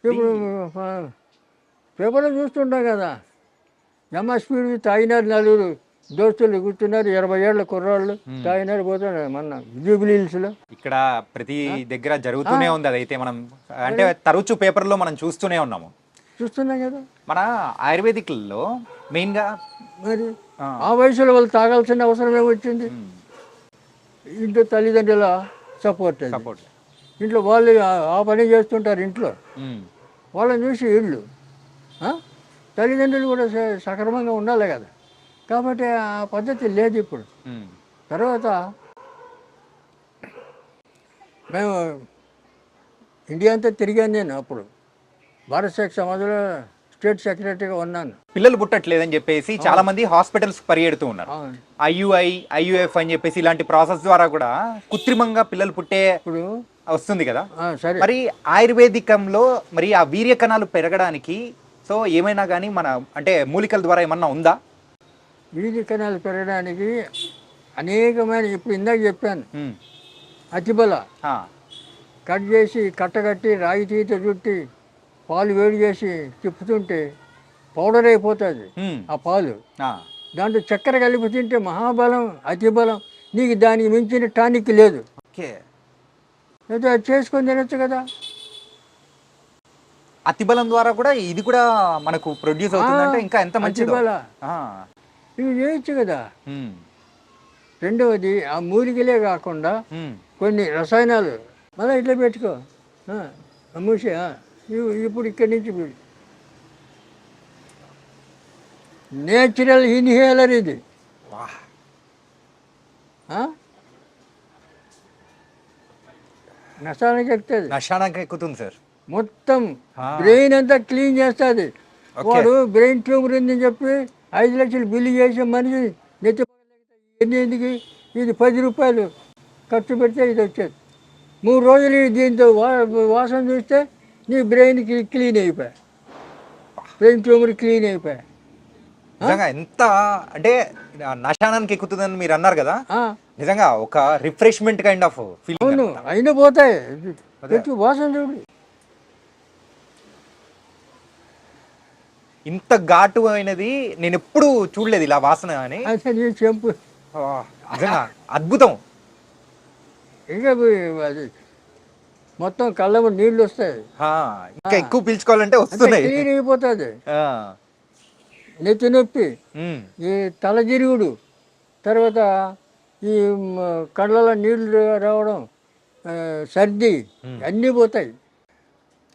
ఇప్పుడు పేపర్లో చూస్తుంటాం కదా, స్పీడ్ తాగినారు, 4 దోస్తులు కూర్చున్నారు, 20 ఏళ్ళ కుర్రాళ్ళు తాగినారు, పోతున్నారు. మొన్న జూబ్లీ హిల్స్లో ఇక్కడ ప్రతి దగ్గర జరుగుతూనే ఉంది. అదైతే మనం అంటే తరచు పేపర్లో మనం చూస్తున్నాం కదా. మన ఆయుర్వేదిక్లో మెయిన్గా మరి ఆ వయసులో వాళ్ళు తాగాల్సిన అవసరం ఏమొచ్చింది? ఇంట్లో తల్లిదండ్రుల సపోర్ట్, ఇంట్లో వాళ్ళు ఆ పని చేస్తుంటారు, ఇంట్లో వాళ్ళని చూసి వీళ్ళు తల్లిదండ్రులు కూడా సక్రమంగా ఉండాలి కదా. కాబట్టి ఆ పద్ధతి లేదు ఇప్పుడు. తర్వాత మేము ఇండియా అంతా తిరిగాను. నేను అప్పుడు భారత సేక్ సమాజంలో స్టేట్ సెక్రటరీగా ఉన్నాను. పిల్లలు పుట్టట్లేదని చెప్పేసి చాలా మంది హాస్పిటల్స్ పరిగెడుతూ ఉన్నారు. IUI, IUF అని చెప్పేసి ఇలాంటి ప్రాసెస్ ద్వారా కూడా కృత్రిమంగా పిల్లలు పుట్టే ఇప్పుడు వస్తుంది కదా. సరే, మరి ఆయుర్వేదికంలో మరి ఆ వీర్య కణాలు పెరగడానికి సో ఏమైనా కానీ మన అంటే మూలికల ద్వారా ఏమన్నా ఉందా? వీర్య కణాలు పెరగడానికి అనేకమైన, ఇప్పుడు ఇందాక చెప్పాను, అతిబల కట్ చేసి కట్టగట్టి రాగి తీత చుట్టి పాలు వేడి చేసి తిప్పుతుంటే పౌడర్ అయిపోతుంది ఆ పాలు. దాంట్లో చక్కెర కలిపి తింటే మహాబలం, అతిబలం. నీకు దానికి మించిన టానిక్ లేదు. అయితే అది చేసుకొని తినచ్చు కదా. అతిబలం ద్వారా కూడా ఇది కూడా మనకు ప్రొడ్యూస్ అవుతుందంటే ఇంకా ఎంత మంచిది. ఇవి చేయొచ్చు కదా. రెండవది ఆ మూలికలే కాకుండా కొన్ని రసాయనాలు మళ్ళీ ఇట్లా పెట్టుకో, మూసే. ఇప్పుడు ఇక్కడి నుంచి నేచురల్ ఇన్హేలర్ ఇది. నష్టానికి ఎక్కుతుంది సార్. మొత్తం బ్రెయిన్ అంతా క్లీన్ చేస్తుంది. వాడు బ్రెయిన్ ట్యూమర్ ఉందని చెప్పి 5 లక్షలు బిల్లు చేసే మనిషి నెత్తి ఎందుకు ఇది 10 రూపాయలు ఖర్చు పెడితే ఇది వచ్చేది. 3 రోజులు దీంతో వాసన చూస్తే నీ బ్రెయిన్కి క్లీన్ అయిపోయా, బ్రెయిన్ ట్యూమర్ క్లీన్ అయిపోయా. నిజంగా ఎంత అంటే నశానానికి ఎక్కుతుందని మీరు అన్నారు కదా, నిజంగా ఒక రిఫ్రెష్మెంట్ కైండ్ ఆఫ్ ఫీలింగ్. అవును, అయినా పోతాయి. వాసన చూడు. ఇంత ఘాటు అయినది నేను ఎప్పుడు చూడలేదు ఇలా వాసన అని. అసలు చెంపు ఆ, నిజంగా అద్భుతం. ఇంకా అది మొత్తం కళ్ళము నీళ్ళు వస్తాయి, ఆ, ఇంకా ఎక్కువ పీల్చుకోవాలంటే వస్తున్నాయి. క్లీన్ అయిపోతుంది. ఆ, నెత్తి నొప్పి, ఉమ్, ఈ తలజిరుగుడు, తర్వాత ఈ కళ్ళలో నీళ్ళు రావడం, సర్ది అన్నీ పోతాయి.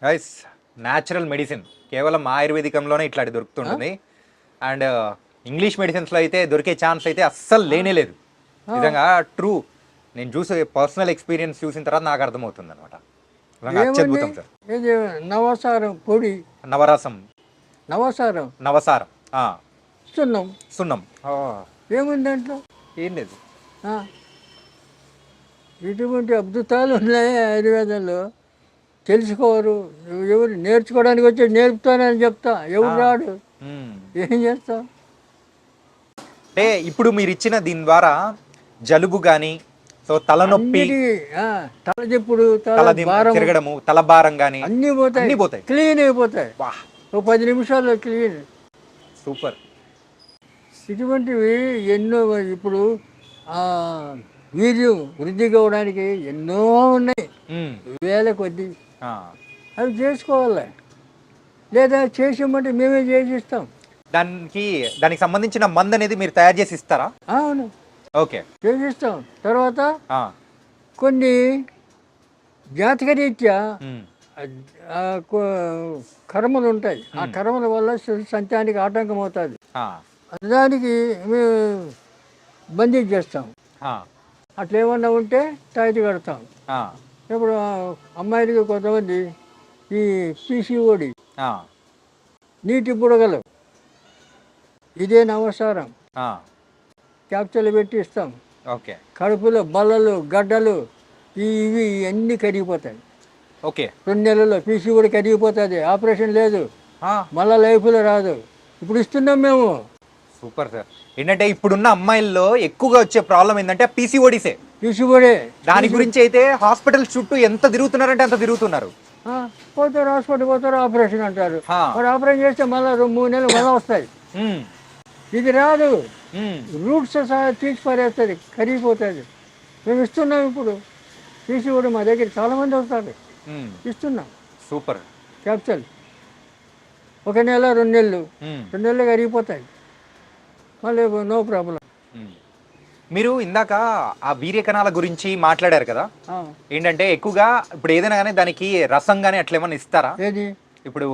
గైస్ న్యాచురల్ మెడిసిన్ కేవలం ఆయుర్వేదికంలోనే ఇట్లాంటి దొరుకుతుంటుంది. అండ్ ఇంగ్లీష్ మెడిసిన్స్లో అయితే దొరికే ఛాన్స్ అయితే అస్సలు లేనే లేదు. నిజంగా ట్రూ, నేను చూసే పర్సనల్ ఎక్స్పీరియన్స్ చూసిన తర్వాత నాకు అర్థమవుతుంది అనమాట. అత్యద్భుతం సార్. ఇది నవసారం పొడి, నవరసం, నవసారం, నవసారం, సున్నం, సున్నం, ఏముంది దాంట్లో? ఏం లేదు. ఆ, ఇటువంటి అద్భుతాలు ఉన్నాయి ఆయుర్వేదంలో. తెలుసుకోరు ఎవరు, నేర్చుకోవడానికి వచ్చి నేర్పుతానని చెప్తా, ఎవరు రాడు, ఉమ్. ఏం చేస్తావు? అంటే ఇప్పుడు మీరు ఇచ్చిన దీని ద్వారా జలుబు కానీ, సో తలనొప్పి, తలదిప్పుడు, తల భారం, తిరగడము, తలభారం కానీ అన్నీ అన్నీ పోతాయి, పోతాయి. క్లీన్ అయిపోతాయి. వాహ్, ఓ 10 నిమిషాల్లో క్లీన్. సూపర్. ఇటువంటివి ఎన్నో. ఇప్పుడు వీర్యం వృద్ధి కావడానికి ఎన్నో ఉన్నాయి, ఉమ్. వేల కొద్ది. ఆ. అవి చేసుకోవాలి, లేదా చేసామంటే మేమే చేసిస్తాం. దానికి సంబంధించిన మందు అనేది మీరు తయారు చేసి ఇస్తారా? అవును, ఓకే, చేసిస్తాం. తర్వాత ఆ. కొన్ని జాతకరీత్యా ఉమ్. కర్మలు ఉంటాయి, ఆ కర్మల వల్ల సంతానికి ఆటంకం అవుతుంది. ఆ. దానికి మేము బందీ చేస్తాం. ఆ. అట్లా ఏమన్నా ఉంటే టైట్ కడతాం. ఆ. ఇప్పుడు అమ్మాయిలకి కొంతమంది ఈ పీసీఓడి, ఆ. నీటి బుడగలు, ఇదే నవసారం ఆ. క్యాప్చర్లు పెట్టి ఇస్తాం. ఓకే, కడుపులో బల్లలు, గడ్డలు, ఇవి అన్నీ కరిగిపోతాయి. ఓకే. 2 నెలల్లో పీసీఓడి కరిగిపోతుంది, ఆపరేషన్ లేదు, ఆ. మళ్ళీ లైఫ్లో రాదు. ఇప్పుడు ఇస్తున్నాం మేము. Super sir. ఏంటంటే ఇప్పుడున్న అమ్మాయిల్లో ఎక్కువగా వచ్చే ప్రాబ్లం ఏంటంటే పీసీఓడిసే. పీసీఓడే. దాని గురించి అయితే హాస్పిటల్ చుట్టూ ఎంత తిరుగుతున్నారంటే అంత తిరుగుతున్నారు. పోతారు, హాస్పిటల్ పోతారు, ఆపరేషన్ అంటారు. ఆ. మరి ఆపరేషన్ చేస్తే మళ్ళీ 3 నెలలు మళ్ళీ వస్తాయి. ఉమ్. ఇది రాదు, ఉమ్. రూట్స్ సహా తీసి పారేస్తుంది, కరిగిపోతుంది. మేము ఇస్తున్నాం. ఇప్పుడు పీసీఓడి మా దగ్గర చాలామంది వస్తారు, ఉమ్. ఇస్తున్నాం సూపర్. క్యాప్చల్. 1 నెల 2 నెలలు, ఉమ్. 2 నెలలు కరిగిపోతాయి, మళ్ళీ నో ప్రాబ్లం. ఉమ్. మీరు ఇందాక ఆ వీర్య కణాల గురించి మాట్లాడారు కదా, ఏంటంటే ఎక్కువగా ఇప్పుడు ఏదైనా కానీ దానికి రసం కానీ అట్లా ఏమన్నా ఇస్తారా? ఏది ఇప్పుడు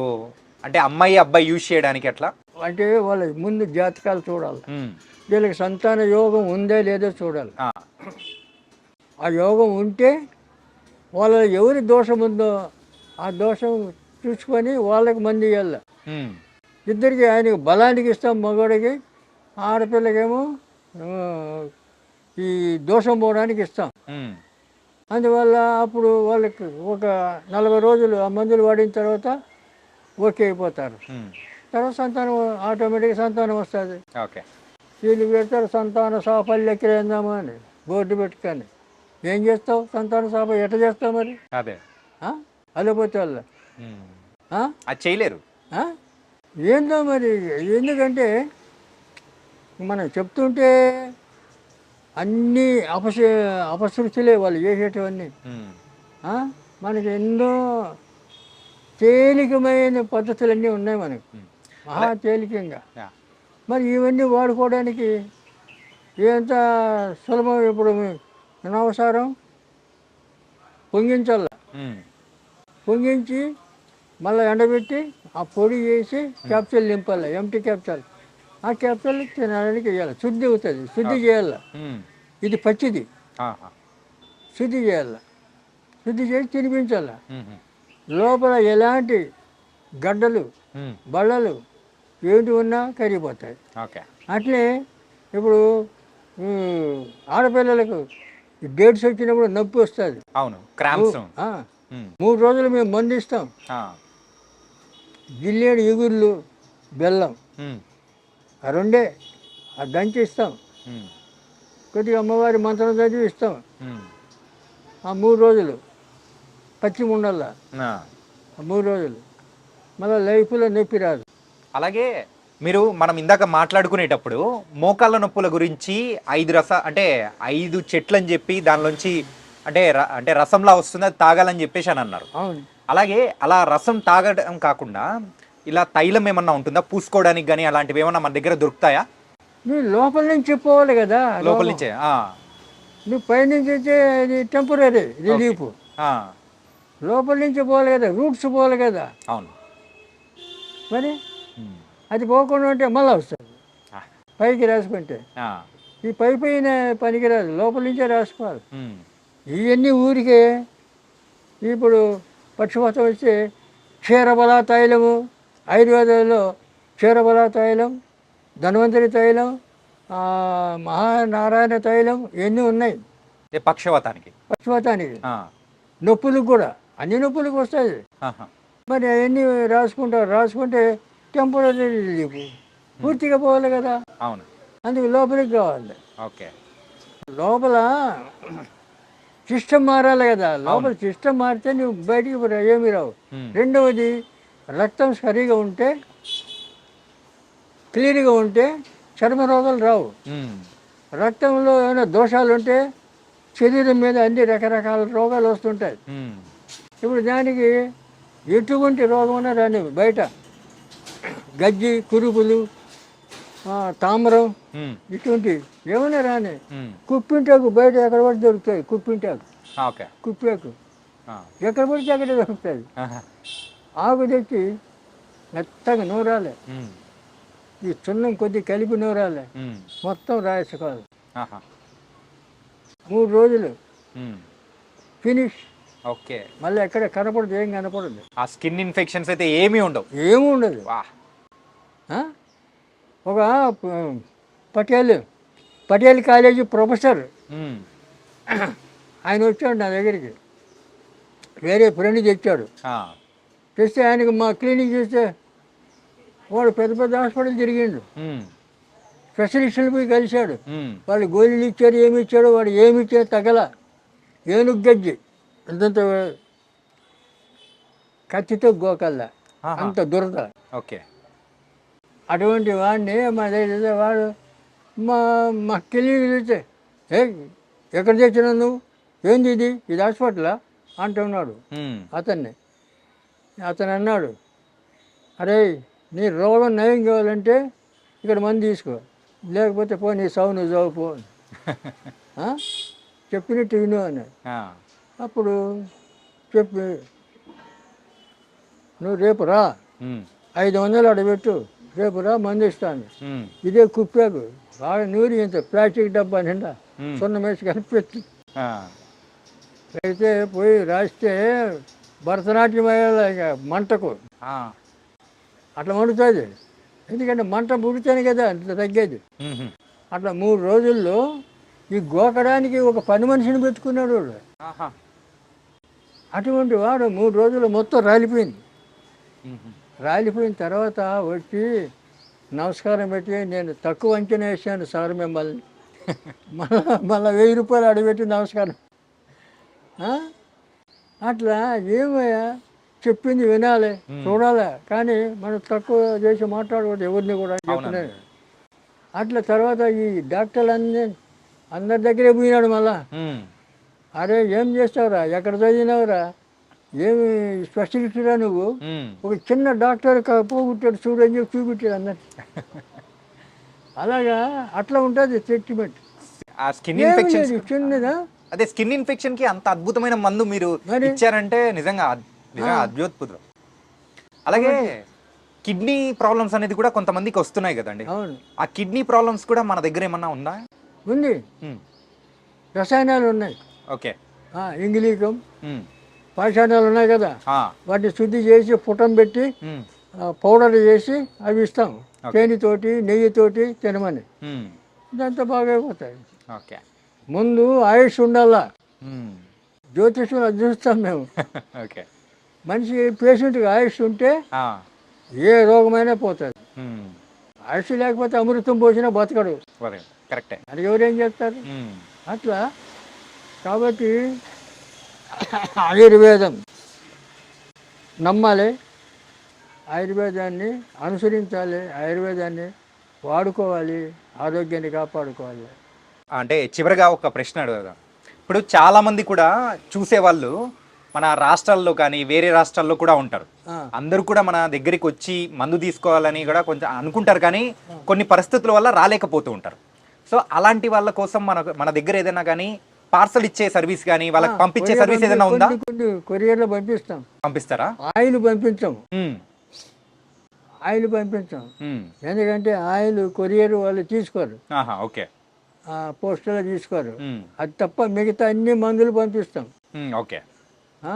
అంటే అమ్మాయి అబ్బాయి యూజ్ చేయడానికి అట్లా? అంటే వాళ్ళ ముందు జాతకాలు చూడాలి, ఉమ్. వీళ్ళకి సంతాన యోగం ఉందే లేదో చూడాలి. ఆ. ఆ యోగం ఉంటే వాళ్ళ ఎవరి దోషం ఉందో ఆ దోషం చూసుకొని వాళ్ళకి మంది ఇవ్వాలి. ఉమ్. ఇద్దరికి, ఆయనకి బలానికి ఇస్తాం మగవాడికి, ఆడపిల్లకేమో ఈ దోషం పోవడానికి ఇస్తాం. ఉమ్. అందువల్ల అప్పుడు వాళ్ళకి ఒక 40 రోజులు ఆ మందులు వాడిన తర్వాత ఓకే అయిపోతారు. ఉమ్. తర్వాత సంతానం, ఆటోమేటిక్గా సంతానం వస్తుంది. ఓకే. వీళ్ళు పెడతారు సంతాన సాఫల్య కేంద్రమా అని బోర్డు పెట్టుకొని. ఏం చేస్తావు? సంతాన సాఫల్యం ఎట్లా చేస్తావు మరి? అదే అల్లపోతే వాళ్ళ అది చేయలేరు. ఏందో మరి. ఎందుకంటే మనం చెప్తుంటే అన్నీ అపశృతులే వాళ్ళు చేసేటివన్నీ. మనకి ఎన్నో తేలికమైన పద్ధతులన్నీ ఉన్నాయి మనకు, మహా తేలికంగా. మరి ఇవన్నీ వాడుకోవడానికి ఎంత సులభం. ఇప్పుడు అనవసరం పొంగించాల, పొంగించి మళ్ళీ ఎండబెట్టి ఆ పొడి వేసి క్యాప్సూల్ నింపాలి, ఎంటీ క్యాప్సూల్. ఆ క్యాప్సూల్ తినడానికి వేయాలి, శుద్ధి అవుతుంది, శుద్ధి చేయాలి. ఇది పచ్చిది, శుద్ధి చేయాలి, శుద్ధి చేసి తినిపించాలి. లోపల ఎలాంటి గడ్డలు, బళ్ళలు ఏంటి ఉన్నా కరిగిపోతాయి. అట్లే ఇప్పుడు ఆడపిల్లలకు డేట్స్ వచ్చినప్పుడు నొప్పి వస్తుంది. అవును, క్రాంప్స్. 3 రోజులు మేము మందు ఇస్తాం. జిల్లేడు ఎగుర్లు, బెల్లం, ఆ 2 దంచి ఇస్తాం. కొద్దిగా అమ్మవారి మంత్రం చదివి ఇస్తాం. ఆ 3 రోజులు పచ్చి ఉండల్లా, 3 రోజులు మళ్ళీ లైఫ్లో నొప్పి రాదు. అలాగే మనం ఇందాక మాట్లాడుకునేటప్పుడు మోకాళ్ళ నొప్పుల గురించి 5 చెట్లు అని చెప్పి దానిలోంచి అంటే రసంలా వస్తుంది, అది తాగాలని చెప్పేసి అని అన్నారు. అవును. అలాగే అలా రసం తాగడం కాకుండా ఇలా తైలం ఏమన్నా ఉంటుందా పూసుకోవడానికి కానీ, అలాంటివి ఏమన్నా మన దగ్గర దొరుకుతాయా? నువ్వు లోపల నుంచి పోవాలి కదా, లోపల నుంచే నువ్వు పైనుంచి అయితే ఇది టెంపరీ రిలీఫ్. లోపల నుంచి పోవాలి కదా, రూట్స్ పోవాలి కదా. అవును. మరి అది పోకుండా ఉంటే మళ్ళీ వస్తుంది పైకి రాసుకుంటే. ఈ పైన పనికిరాదు, లోపల నుంచే రాసుకోవాలి. ఇవన్నీ ఊరికే ఇప్పుడు పక్షపాతం వస్తే క్షీరబల తైలము, ఆయుర్వేదంలో క్షీరబల తైలం, ధన్వంతరి తైలం, మహానారాయణ తైలం ఇవన్నీ ఉన్నాయి పక్షవాతానికి. నొప్పులకు కూడా అన్ని నొప్పులకు వస్తాయి. మరి అవన్నీ రాసుకుంటే టెంపరీ రిలీఫ్, పూర్తిగా పోవాలి కదా. అవును. అందుకు లోపలికి కావాలి. ఓకే. లోపల సిస్టమ్ మారాలి కదా. లోపల సిస్టమ్ మారితే నువ్వు బయటికి ఏమీ రావు. రెండవది రక్తం సరిగా ఉంటే, క్లీన్గా ఉంటే చర్మ రోగాలు రావు. రక్తంలో ఏమైనా దోషాలు ఉంటే శరీరం మీద అన్ని రకరకాల రోగాలు వస్తుంటాయి. ఇప్పుడు దానికి ఎటువంటి రోగం రాని, బయట గజ్జి, కురుగులు, తామరం ఇటువంటి ఏమైనా రాని, కుప్పింటాకు బయట ఎక్కడ పడితే దొరుకుతాయి. కుప్పాకు ఎక్కడ పడితే అక్కడ దొరుకుతుంది. ఆకు తెచ్చి మెత్తగా నూరాలి, ఈ చున్నం కొద్ది కలిపి నూరాలి, మొత్తం రాసుకోవాలి. 3 రోజులు ఫినిష్. ఓకే. మళ్ళీ ఎక్కడ కనపడదు, ఏం కనపడదు. ఆ స్కిన్ ఇన్ఫెక్షన్స్ అయితే ఏమీ ఉండవు. ఒక పటేల్ కాలేజీ ప్రొఫెసర్ ఆయన వచ్చాడు నా దగ్గరికి, వేరే ఫ్రెండ్ తెచ్చాడు. తెస్తే ఆయనకు మా క్లినిక్ చూస్తే వాడు పెద్ద హాస్పిటల్ తిరిగిండు, స్పెషలిస్టులు పోయి కలిశాడు. వాళ్ళు గోళీలు ఇచ్చారు, ఏమి ఇచ్చాడు, వాడు ఏమి ఇచ్చాడు తగల. ఏనుగు గజ్జి అంతంత కత్తితో గోకల్లా, అంత దురద. ఓకే. అటువంటి వాడిని మా దగ్గర వాడు మా క్లినిక్ చూస్తే, ఎక్కడ తెచ్చినావు నువ్వు, ఏంది ఇది హాస్పిటలా అంటున్నాడు అతన్ని. అతను అన్నాడు, అరే నీ రోగం నయం కావాలంటే ఇక్కడ మందు తీసుకో, లేకపోతే పో నీ సావు నువ్వు చావు పో, చెప్పినట్టు విను అన్నాడు. అప్పుడు చెప్పి నువ్వు రేపు రా, 500 అడబెట్టు, రేపు రా మందు ఇస్తాను. ఇదే కుప్పాకు బాగా నూరి ఇంత ప్లాస్టిక్ డబ్బా నిండా సున్నం వేసి కనిపెట్టి అయితే పోయి రాస్తే భరతనాట్యం అయ్యేలా మంటకు అట్లా మండుతుంది. ఎందుకంటే మంట పుడితేనే కదా అట్లా తగ్గేది. అట్లా 3 రోజుల్లో ఈ గోకడానికి ఒక పని మనిషిని పెట్టుకున్నాడు వాడు. అటువంటి వాడు 3 రోజులు మొత్తం రాలిపోయింది. రాలిపోయిన తర్వాత వచ్చి నమస్కారం పెట్టి, నేను తక్కువ అంచనా వేసాను సార్ మిమ్మల్ని, మళ్ళీ 1000 రూపాయలు అడగబెట్టి నమస్కారం. అట్లా ఏమయ్యా చెప్పింది వినాలి, చూడాలి, కానీ మనం తక్కువ చేసి మాట్లాడకూడదు ఎవరిని కూడా చెప్తున్నాను. అట్లా తర్వాత ఈ డాక్టర్లు అందరి దగ్గరే పోయినాడు. మళ్ళా అరే ఏం చేస్తావురా, ఎక్కడ చదివినావురా, ఏమి స్పెషలిస్టురా నువ్వు, ఒక చిన్న డాక్టర్ పోగొట్టాడు చూడని చెప్పి చూపించాడు అన్నట్టు. అలాగా అట్లా ఉంటుంది ట్రీట్మెంట్. చిన్నదా అదే స్కిన్ ఇన్ఫెక్షన్ కి అంత అద్భుతమైన మందు మీరు ఇచ్చారంటే నిజంగా అద్భుతం. అలాగే కిడ్నీ ప్రాబ్లమ్స్ అనేది కూడా కొంతమందికి వస్తున్నాయి కదండి. ఆ కిడ్నీ ప్రాబ్లమ్స్ కూడా మన దగ్గర ఏమన్నా ఉందా? ఉంది, రసాయనాలు ఉన్నాయి. ఓకే. ఇంగిలీకం పాషాణాలు ఉన్నాయి కదా, వాటిని శుద్ధి చేసి పుటం పెట్టి పౌడర్ చేసి అవి ఇస్తాం, తేనెతోటి నెయ్యితోటి తినమని. ఇదంతా బాగా అయిపోతాయి. ఓకే. ముందు ఆయుష్ ఉండాలా, జ్యోతిష్యం అది చూస్తాం మేము. ఓకే. మనిషి పేషెంట్కి ఆయుష్ ఉంటే ఏ రోగమైనా పోతుంది. ఆయుష్ లేకపోతే అమృతం పోసినా బతకడు. కరెక్టే. అది ఎవరేం చేస్తారు? అట్లా కాబట్టి ఆయుర్వేదం నమ్మాలి, ఆయుర్వేదాన్ని అనుసరించాలి, ఆయుర్వేదాన్ని వాడుకోవాలి, ఆరోగ్యాన్ని కాపాడుకోవాలి. అంటే చివరిగా ఒక ప్రశ్న అడుగుదాం. ఇప్పుడు చాలామంది కూడా చూసేవాళ్ళు మన రాష్ట్రాల్లో కానీ వేరే రాష్ట్రాల్లో కూడా ఉంటారు. ఆ, అందరూ కూడా మన దగ్గరికి వచ్చి మందు తీసుకోవాలని కూడా కొంచెం అనుకుంటారు, కానీ కొన్ని పరిస్థితుల వల్ల రాలేకపోతూ ఉంటారు. సో అలాంటి వాళ్ళ కోసం మన దగ్గర ఏదైనా కానీ పార్సల్ ఇచ్చే సర్వీస్ కానీ వాళ్ళకి పంపించే సర్వీస్ ఏదైనా ఉందా? కొన్ని కొరియర్లో పంపిస్తాం. పంపిస్తారా? ఆయిల్ పంపించాము, ఉమ్, ఆయిల్ పంపించాం. ఉమ్, ఎందుకంటే ఆయిల్ కొరియర్ వాళ్ళు తీసుకోరు, ఆహా, ఓకే, పోస్టులో తీసుకోరు. ఉమ్, అది తప్ప మిగతా అన్ని మందులు పంపిస్తాం. ఉమ్, ఓకే, ఆ,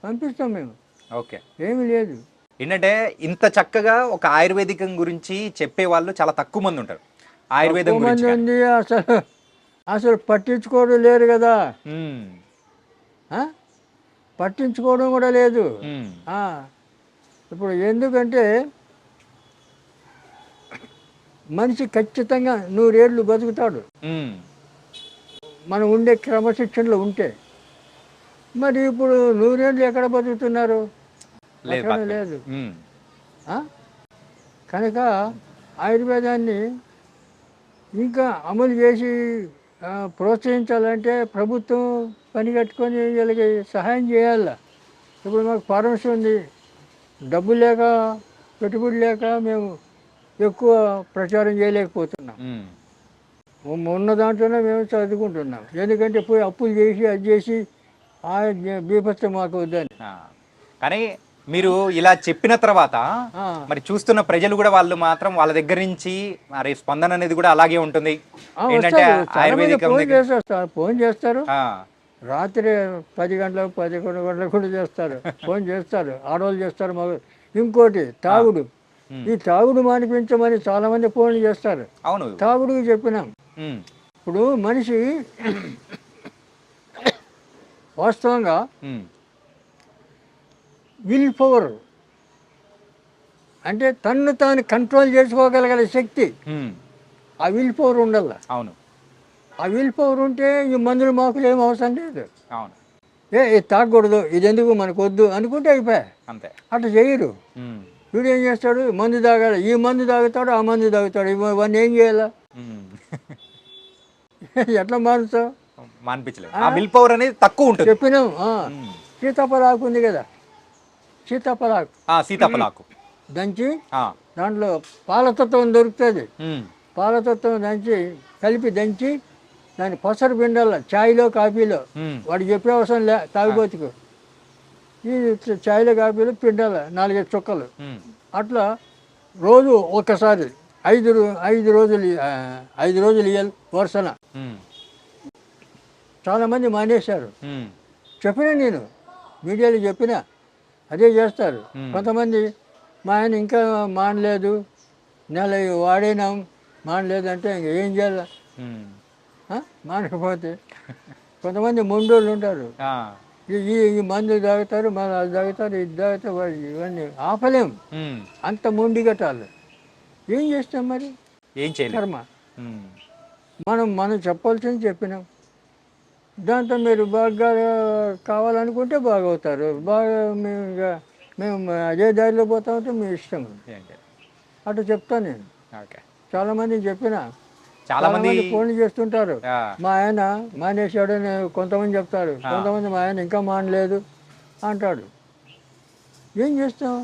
పంపిస్తాం మేము, ఓకే. ఏమీ లేదు. ఏంటంటే ఇంత చక్కగా ఒక ఆయుర్వేదికం గురించి చెప్పే వాళ్ళు చాలా తక్కువ మంది ఉంటారు. ఆయుర్వేదం ఎక్కువ మంది గురించి ఉంది, అసలు పట్టించుకోవడం లేరు కదా. ఉమ్, ఆ? పట్టించుకోవడం కూడా లేదు. ఉమ్, ఆ, ఇప్పుడు ఎందుకంటే మనిషి ఖచ్చితంగా 100 ఏళ్ళు బతుకుతాడు ఉమ్, మనం ఉండే క్రమశిక్షణలో ఉంటే. మరి ఇప్పుడు 100 ఏళ్ళు ఎక్కడ బతుకుతున్నారు? లేదు, అక్కడ లేదు. ఉమ్, ఆ? కనుక ఆయుర్వేదాన్ని ఇంకా అమలు చేసి ప్రోత్సహించాలంటే ప్రభుత్వం పని కట్టుకొని వీళ్ళకి సహాయం చేయాలి. ఇప్పుడు మాకు ఫార్మసీ ఉంది, డబ్బులు లేక పెట్టుబడి లేక మేము ఎక్కువ ప్రచారం చేయలేకపోతున్నాం. ఉన్న దాంట్లోనే మేము చదువుకుంటున్నాం. ఎందుకంటే పోయి అప్పులు చేసి అది చేసి ఆ బీభత్సం మాకు వద్దని. ఆ. కానీ మీరు ఇలా చెప్పిన తర్వాత ఆ, మరి చూస్తున్న ప్రజలు కూడా వాళ్ళు మాత్రం వాళ్ళ దగ్గర నుంచి మరి స్పందన అనేది కూడా అలాగే ఉంటుంది. ఏంటంటే వస్తారు. చాలా మంది ఆయుర్వేదికం ఫోన్ దగ్గర చేసేస్తారు, ఫోన్ చేస్తారు. ఆ, రాత్రి 10 గంటలకు 11 గంటలకు కూడా చేస్తారు, ఫోన్ చేస్తారు. ఆడవాళ్ళు చేస్తారు, మగ. ఇంకోటి తాగుడు. ఈ తాగుడు మానిపించమని చాలామంది ఫోన్లు చేస్తారు. అవును. తాగుడుకి చెప్పినాం. ఉమ్, ఇప్పుడు మనిషి వాస్తవంగా ఉమ్, విల్ పవర్ అంటే తన్ను తాను కంట్రోల్ చేసుకోగలగల శక్తి, ఉమ్, ఆ విల్ పవర్ ఉండాల. అవును, ఆ విల్ పవర్ ఉంటే ఈ మందులు మాకులు ఏం అవసరం లేదు. అవును, ఇది తాగకూడదు, ఇది ఎందుకు మనకు వద్దు అనుకుంటే అయిపోయా. అంతే. అట్లా చేయరు. ఉమ్, వీడు ఏం చేస్తాడు, మందు తాగాలి, ఈ మందు తాగుతాడు, ఆ మందు తాగుతాడు, ఇవన్నీ ఏం చేయాలా? ఉమ్. ఎట్లా మారుతావు? మానిపించలేదు. ఆ విల్ పవర్ అనేది తక్కువ ఉంటుంది. చెప్పినాం. ఉమ్. సీతాఫలాకు ఉంది కదా, సీతాఫలాకు సీతాఫలాకు దంచి ఆ, దాంట్లో పాలతత్వం దొరుకుతుంది. ఉమ్, పాలతత్వం కలిపి దంచి దాన్ని పసరు పిండాల, ఛాయ్లో కాఫీలో. ఉమ్, వాడు చెప్పే అవసరం లే తాగుబోతుకు. ఈ ఛాయ్లో కాఫీలో పిండాల 4-5 చుక్కలు. ఉమ్, అట్లా రోజు ఒక్కసారి 5 రోజులు 5 రోజులు ఇయ్యాలి వరుసన. ఉమ్, చాలామంది మానేశారు. ఉమ్, చెప్పినా నేను మీడియాలో చెప్పినా అదే చేస్తారు. కొంతమంది మా ఆయన ఇంకా మానలేదు, నెల వాడినాం మానలేదు అంటే ఇంక ఏం చేయాలి? ఉమ్, మానకపోతే కొంతమంది మొండోళ్ళు ఉంటారు. ఆ, ఈ మందు తాగుతారు, మన అది తాగుతారు, ఇది తాగుతారు, ఇవన్నీ ఆపలేం. ఉమ్, అంత మొండి కట్టాలి. ఏం చేస్తాం మరి? ఏం చేయలేదు. కర్మ. ఉమ్, మనం చెప్పాల్సింది చెప్పినాం. దాంతో మీరు బాగా కావాలనుకుంటే బాగవుతారు, బాగా మేము అదే దారిలో పోతా ఉంటే మీ ఇష్టం. ఏం చేయలేదు. అట్లా చెప్తాను నేను. ఓకే. చాలామంది చెప్పిన, చాలా మంది ఫోన్లు చేస్తుంటారు. ఆ, మా ఆయన మానేశాడని కొంతమంది చెప్తారు, కొంతమంది మా ఆయన ఇంకా మానలేదు అంటాడు. ఏం చేస్తాం?